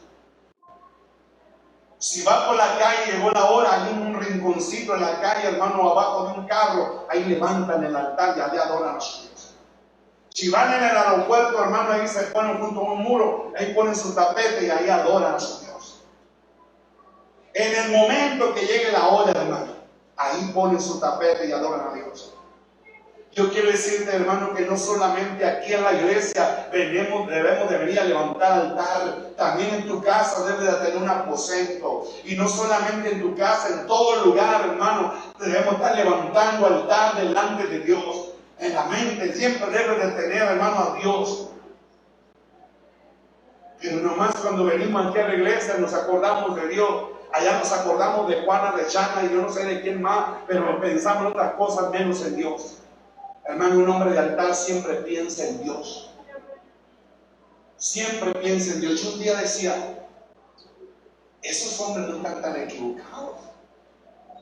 B: Si va por la calle, llegó la hora, hay un rinconcito en la calle, hermano, abajo de un carro, ahí levantan el altar y allá adoran a su Dios. Si van en el aeropuerto, hermano, ahí se ponen junto a un muro, ahí ponen su tapete y ahí adoran a su Dios. En el momento que llegue la hora, hermano, ahí ponen su tapete y adoran a Dios. Yo quiero decirte, hermano, que no solamente aquí en la iglesia debemos de venir a levantar altar, también en tu casa debes de tener un aposento. Y no solamente en tu casa, en todo lugar, hermano, debemos estar levantando altar delante de Dios. En la mente siempre debes de tener, hermano, a Dios. Pero nomás cuando venimos aquí a la iglesia nos acordamos de Dios. Allá nos acordamos de Juana, de Chana y yo no sé de quién más, pero pensamos en otras cosas menos en Dios. Hermano, un hombre de altar siempre piensa en Dios. Siempre piensa en Dios. Yo un día decía, esos hombres no están tan equivocados.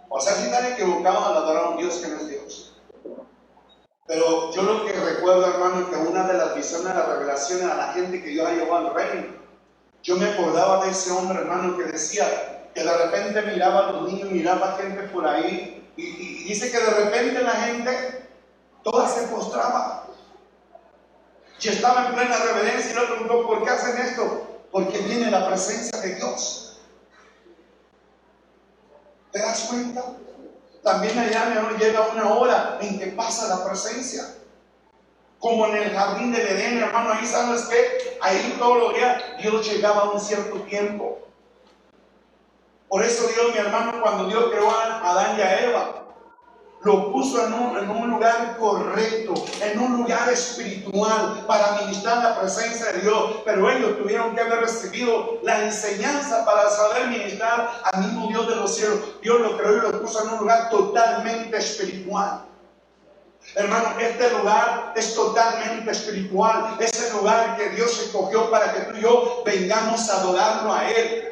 B: O sea, si están equivocados al adorar a un Dios que no es Dios. Pero yo lo que recuerdo, hermano, es que una de las visiones de la revelación a la gente que Dios ha llevado al reino. Yo me acordaba de ese hombre, hermano, que decía que de repente miraba a los niños, miraba a gente por ahí. Y dice que de repente la gente toda se postraba y estaba en plena reverencia y le preguntó, ¿por qué hacen esto? Porque viene la presencia de Dios. ¿Te das cuenta? También allá llega una hora en que pasa la presencia. Como en el jardín del Edén, hermano, ahí sabes que ahí todos los días Dios llegaba a un cierto tiempo. Por eso Dios, mi hermano, cuando Dios creó a Adán y a Eva, lo puso en un lugar correcto, en un lugar espiritual para ministrar la presencia de Dios. Pero ellos tuvieron que haber recibido la enseñanza para saber ministrar al mismo Dios de los cielos. Dios lo creó y lo puso en un lugar totalmente espiritual. Hermano, este lugar es totalmente espiritual. Es el lugar que Dios escogió para que tú y yo vengamos a adorarlo a Él.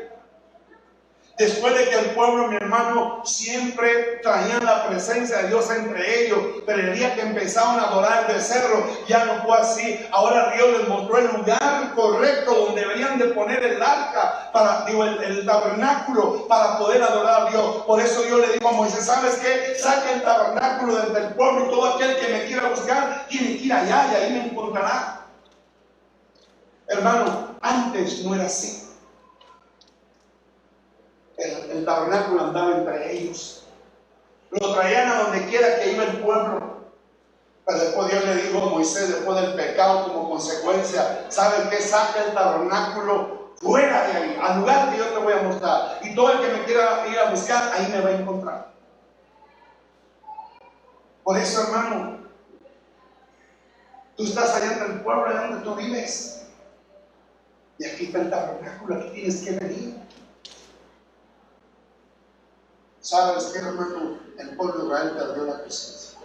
B: Después de que el pueblo, mi hermano, siempre traían la presencia de Dios entre ellos, pero el día que empezaron a adorar el becerro, ya no fue así. Ahora Dios les mostró el lugar correcto donde deberían de poner el arca, el tabernáculo, para poder adorar a Dios. Por eso Dios le dijo a Moisés, ¿sabes qué? Saca el tabernáculo desde el pueblo y todo aquel que me quiera buscar, tiene que ir allá y ahí me encontrará. Hermano, antes no era así. El tabernáculo andaba entre ellos. Lo traían a donde quiera que iba el pueblo. Pero después Dios le dijo a Moisés, después del pecado como consecuencia, ¿saben qué? Saca el tabernáculo fuera de ahí, al lugar que yo te voy a mostrar. Y todo el que me quiera ir a buscar, ahí me va a encontrar. Por eso, hermano, tú estás allá en el pueblo de donde tú vives. Y aquí está el tabernáculo, aquí tienes que venir. ¿Sabes qué, hermano? El pueblo de Israel perdió la presencia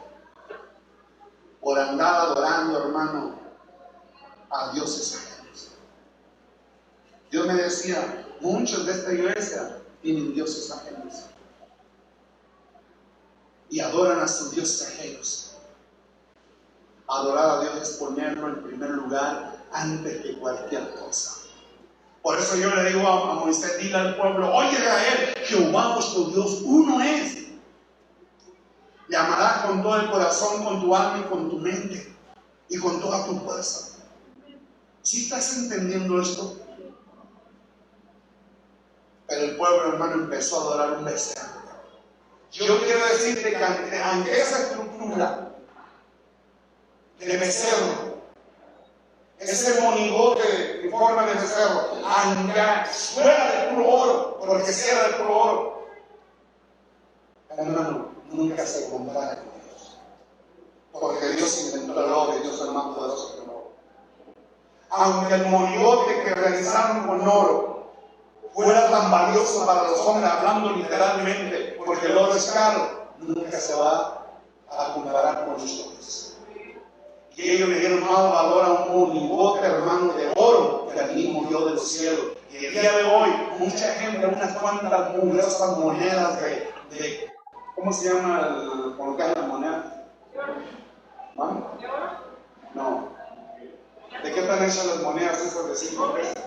B: por andar adorando, hermano, a dioses ajenos. Dios me decía, muchos de esta iglesia tienen dioses ajenos y adoran a sus dioses ajenos. Adorar a Dios es ponerlo en primer lugar antes que cualquier cosa. Por eso yo le digo a Moisés, dile al pueblo, oye Israel, Jehová vuestro Dios uno es. Le amarás con todo el corazón, con tu alma y con tu mente y con toda tu fuerza. ¿Sí estás entendiendo esto? Pero el pueblo, hermano, empezó a adorar un becerro. Yo quiero decirte que ante esa estructura de becerro, ese monigote en forma de becerro, aunque fuera de puro oro, porque si era de puro oro, hermano, nunca se compara con Dios. Porque Dios inventó el oro y Dios es más poderoso que el oro. Aunque el monigote que realizaron con oro fuera tan valioso para los hombres, hablando literalmente, porque el oro es caro, nunca se va a comparar con nosotros. Y ellos le dieron más valor a un monigote, hermano, de oro que al mismo Dios del cielo. Y el día de hoy, mucha gente, unas cuantas esas monedas de ¿cómo se llama con que las monedas? ¿No? No. ¿De qué están hechas las monedas esas de 5 pesos?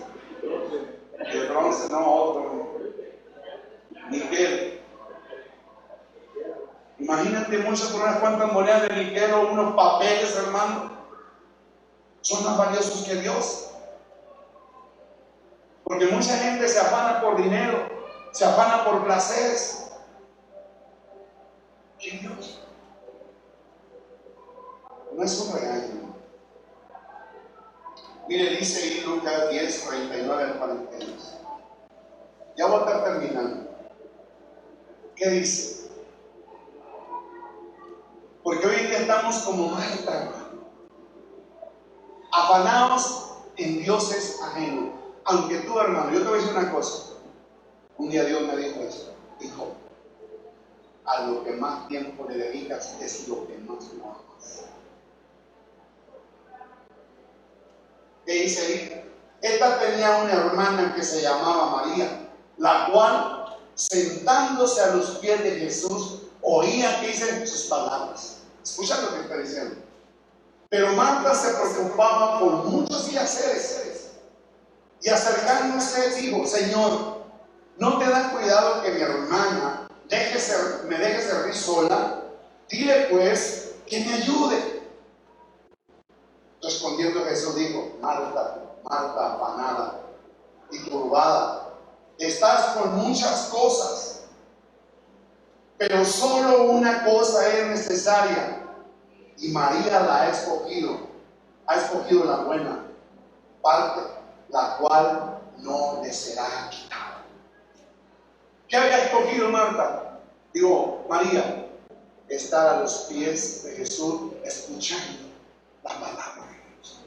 B: De bronce, no, otro. níquel. Imagínate muchas por unas cuantas monedas de níquel o unos papeles, hermano. Son más valiosos que Dios. Porque mucha gente se afana por dinero, se afana por placeres. ¿Qué Dios? No es un regaño. Mire, dice ahí Lucas 10, 39 al 42. Ya voy a estar terminando. ¿Qué dice? Porque hoy en día estamos como Marta, hermano, afanados en dioses ajenos. Aunque tú, hermano, yo te voy a decir una cosa. Un día Dios me dijo eso. Dijo, a lo que más tiempo le dedicas es lo que más no amas. ¿Qué dice ahí? Esta tenía una hermana que se llamaba María, la cual, sentándose a los pies de Jesús, oía que dicen sus palabras. Escucha lo que está diciendo. Pero Marta se preocupaba por muchos quehaceres y acercándose dijo, Señor, ¿no te da cuidado que mi hermana me deje servir sola? Dile pues que me ayude. Respondiendo Jesús dijo, Marta, Marta, afanada y turbada, estás con muchas cosas, pero solo una cosa es necesaria, y María la ha escogido la buena parte, la cual no le será quitada. ¿Qué había escogido Marta? Digo, María, estar a los pies de Jesús escuchando la palabra de Dios.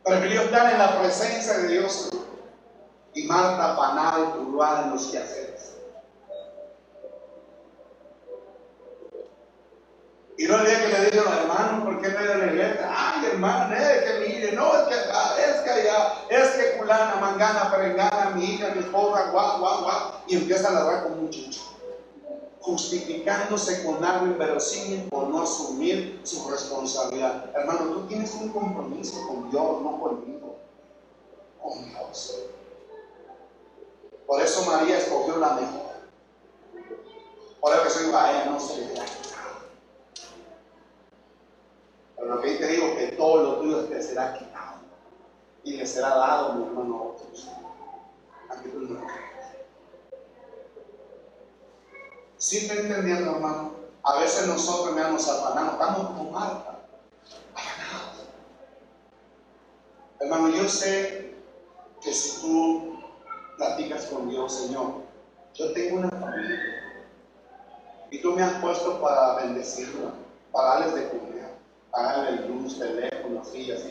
B: Prefirió estar en la presencia de Dios, y Marta afanada y turbada en los quehaceres. Y no el día que le dijeron, hermano, ¿por qué no era la iglesia? Ay, hermano, es que mire, no, es que allá, es que culana, mangana, perengana, mi hija, mi esposa, guau, guau, guau. Y empieza a ladrar con un muchacho, justificándose con algo inverosímil por no asumir su responsabilidad. Hermano, tú tienes un compromiso con Dios, no conmigo, con Dios. Por eso María escogió la mejor. Por eso Jesús a ella no se le da. Pero lo que te digo, que todo lo tuyo te será quitado y le será dado, mi hermano, a otros. A que tú no lo creas. ¿Sí está entendiendo, hermano? A veces nosotros nos afanamos, estamos como Marta, afanados. Hermano, yo sé que si tú platicas con Dios, Señor, yo tengo una familia y tú me has puesto para bendecirla, para darles de comer, pagarle luz, teléfono, sillas.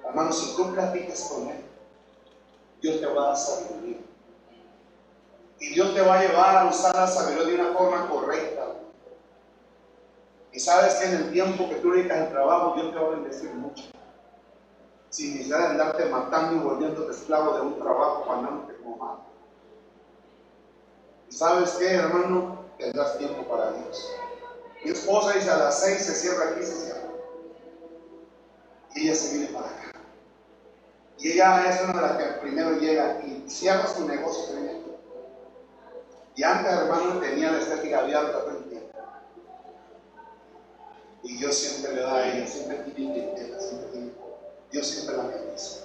B: Hermano, si tú platicas con Él, Dios te va a dar sabiduría. Y Dios te va a llevar a usar la sabiduría de una forma correcta. Y sabes que en el tiempo que tú dedicas al trabajo, Dios te va a bendecir mucho. Sin necesidad de andarte matando y volviéndote esclavo de un trabajo, panándote como malo. ¿Y sabes qué, hermano? Tendrás tiempo para Dios. Mi esposa dice a las 6 se cierra aquí, se cierra. Y ella se viene para acá. Y ella es una de las que primero llega y cierra su negocio, se viene aquí. Y antes, hermano, tenía la estética abierta todo el tiempo. Y Dios siempre le da a ella, siempre tiene clientela, siempre tiene. Dios siempre la bendice.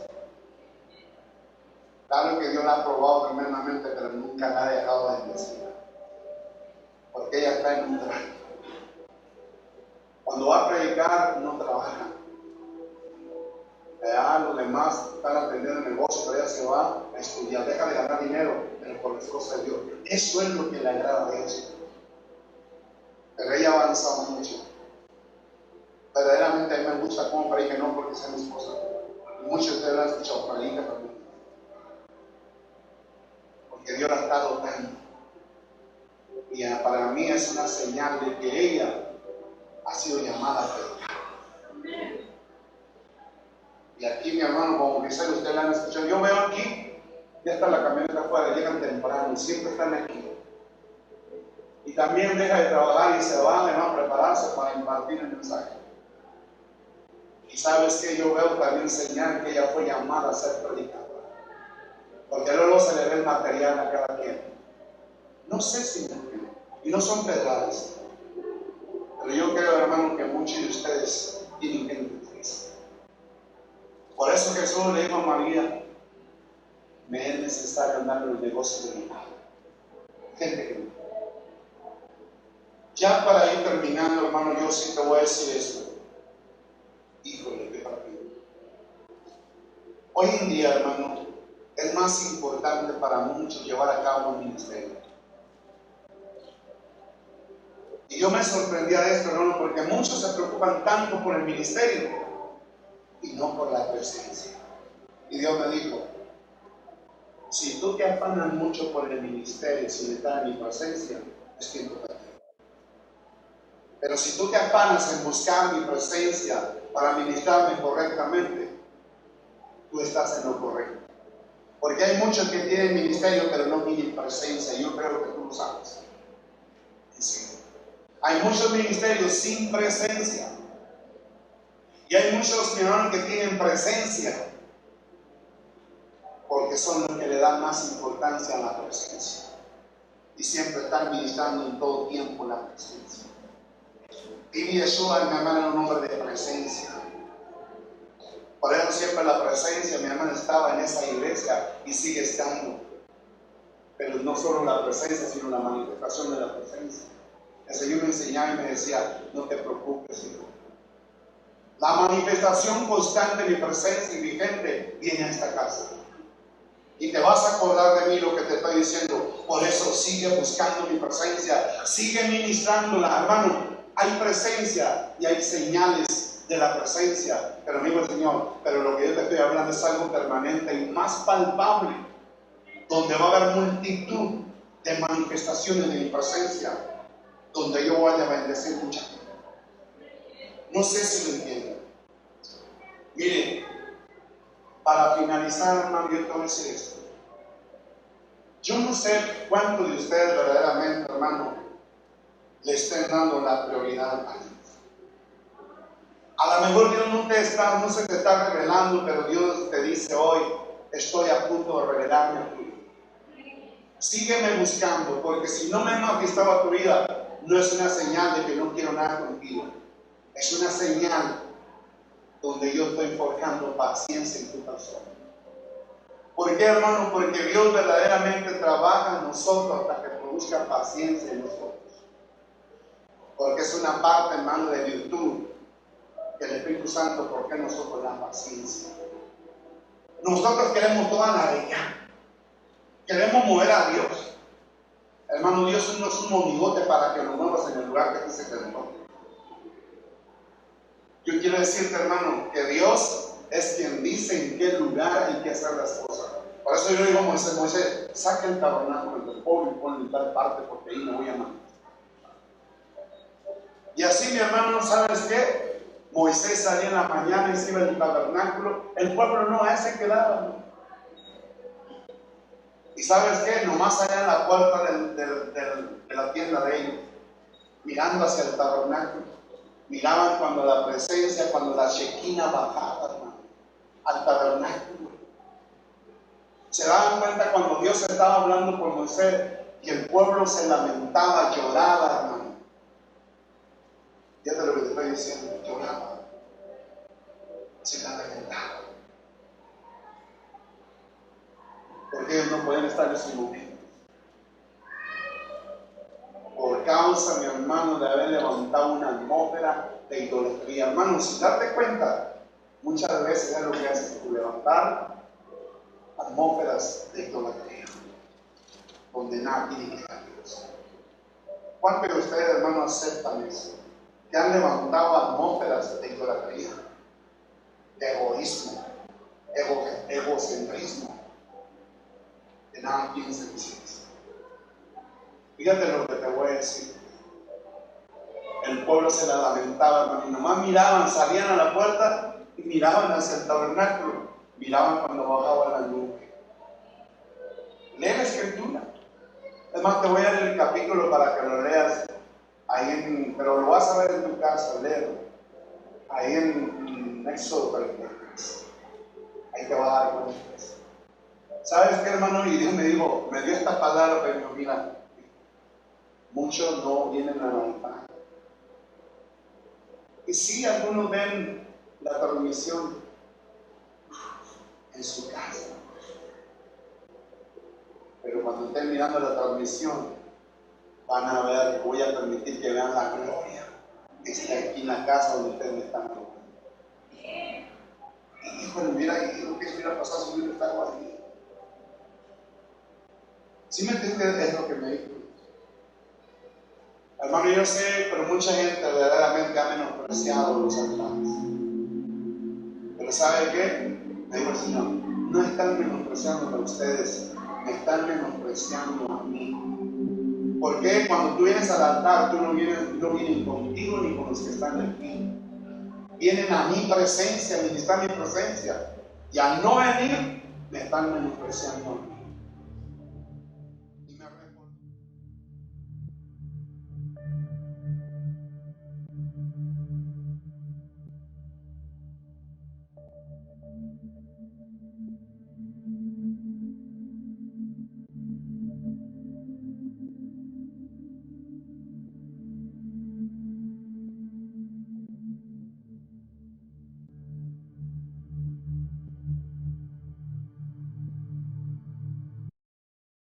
B: Claro que Dios la ha probado tremendamente, pero nunca la ha dejado de bendecir. Porque ella está en un trato. Cuando va a predicar, no trabaja. Los demás están atendiendo el negocio, pero ella se va a estudiar. Deja de ganar dinero, pero por las cosas de Dios. Eso es lo que le agrada a Dios. Pero ella ha avanzado mucho. Verdaderamente a mí me gusta cómo predica, no porque sea mi esposa. Y muchos de ustedes la han escuchado predicar también. Porque Dios la está dotando. Y para mí es una señal de que ella ha sido llamada a predicar. Y aquí mi hermano, como quizás ustedes la han escuchado, yo veo aquí, ya está la camioneta afuera, llegan temprano, siempre están aquí. Y también deja de trabajar y se van a prepararse para impartir el mensaje. Y sabes que yo veo también señal que ella fue llamada a ser predicadora.
A: Porque luego se le ve el material a cada quien. No sé si me entienden. Y no son pedradas. Pero yo creo, hermano, que muchos de ustedes tienen gente triste. Por eso Jesús le dijo a María: me es necesario andar en los negocios de mi padre. Gente que no. Ya para ir terminando, hermano, yo sí te voy a decir esto. Híjole, qué partido. Hoy en día, hermano, es más importante para muchos llevar a cabo un ministerio. Y yo me sorprendía de esto, hermano, porque muchos se preocupan tanto por el ministerio y no por la presencia. Y Dios me dijo: si tú te afanas mucho por el ministerio sin estar en mi presencia, es tiempo perdido. Pero si tú te afanas en buscar mi presencia para ministrarme correctamente, tú estás en lo correcto. Porque hay muchos que tienen ministerio pero no tienen presencia, y yo creo que tú lo sabes. Sí. Hay muchos ministerios sin presencia. Y hay muchos, mi hermano, que tienen presencia porque son los que le dan más importancia a la presencia. Y siempre están ministrando en todo tiempo la presencia. Y Yeshua, mi hermano, era un hombre de presencia. Por eso siempre la presencia, mi hermano, estaba en esa iglesia y sigue estando. Pero no solo la presencia, sino la manifestación de la presencia. El Señor me enseñaba y me decía: no te preocupes, hijo. La manifestación constante de mi presencia y vigente viene a esta casa. Y te vas a acordar de mí lo que te estoy diciendo. Por eso sigue buscando mi presencia, sigue ministrándola, hermano. Hay presencia y hay señales de la presencia. Pero amigo del Señor, pero lo que yo te estoy hablando es algo permanente y más palpable, donde va a haber multitud de manifestaciones de mi presencia, donde yo voy a bendecir mucha gente. No sé si lo entienden. Mire, para finalizar, hermano, yo te voy a decir esto. Yo no sé cuántos de ustedes verdaderamente, hermano, le estén dando la prioridad a Dios. A lo mejor Dios no se te está revelando, pero Dios te dice hoy: estoy a punto de revelarme a tu vida. Sígueme buscando, porque si no me he manifestado a tu vida, no es una señal de que no quiero nada contigo. Es una señal donde yo estoy forjando paciencia en tu persona. ¿Por qué, hermano? Porque Dios verdaderamente trabaja en nosotros hasta que produzca paciencia en nosotros. Porque es una parte, hermano, de virtud que el Espíritu Santo, porque nosotros la paciencia. Nosotros queremos toda la alegría. Queremos mover a Dios. Hermano, Dios no es un monigote para que lo muevas en el lugar que te se quedó. Yo quiero decirte, hermano, que Dios es quien dice en qué lugar hay que hacer las cosas. Por eso yo le digo a Moisés: saca el tabernáculo del pueblo y ponlo en tal parte, porque ahí me voy a mandar. Y así, mi hermano, ¿sabes qué? Moisés salía en la mañana y se iba al tabernáculo. El pueblo no, a ese quedaba, ¿no? Y ¿sabes qué? Nomás allá en la puerta de la tienda de ellos, mirando hacia el tabernáculo, miraban cuando la presencia, cuando la Shekinah bajaba, hermano, al tabernáculo. Se daban cuenta cuando Dios estaba hablando con Moisés y el pueblo se lamentaba, lloraba, hermano. Fíjate lo que te estoy diciendo: lloraba, se lamentaba. Porque ellos no pueden estar en ese momento. Por causa, mi hermano, de haber levantado una atmósfera de idolatría. Hermano, sin darte cuenta, muchas veces es lo que haces tú: levantar atmósferas de idolatría, donde nada tiene que estar Dios. ¿Cuántos de ustedes, hermanos, aceptan eso? Que han levantado atmósferas de idolatría, de egoísmo, egocentrismo, de nada piensen ustedes. Fíjate lo que te voy a decir. El pueblo se la lamentaba, hermano, y nomás miraban, salían a la puerta y miraban hacia el tabernáculo, miraban cuando bajaba la nube. Lee la escritura. Es más, te voy a leer el capítulo para que lo leas ahí, pero lo vas a ver en tu casa, léelo. Ahí en Éxodo 33. Ahí te vas a dar cuenta. ¿Sabes qué, hermano? Y Dios me dijo, me dio esta palabra, pero me dijo, mira, muchos no vienen al altar. Y sí, algunos ven la transmisión en su casa. Pero cuando estén mirando la transmisión, van a ver, voy a permitir que vean la gloria que está aquí en la casa donde ustedes me están tocando. Híjole, mira, lo que hubiera pasado si hubiera estado ahí. ¿Sí me entiendes? Es lo que me dijo. Hermano, yo sé, pero mucha gente verdaderamente ha menospreciado los altares. Pero ¿sabe qué? Me dijo el Señor, no están menospreciando a ustedes, me están menospreciando a mí. Porque cuando tú vienes al altar, tú no vienes contigo ni con los que están aquí. Vienen a mi presencia, a ministrar mi presencia. Y al no venir, me están menospreciando a mí.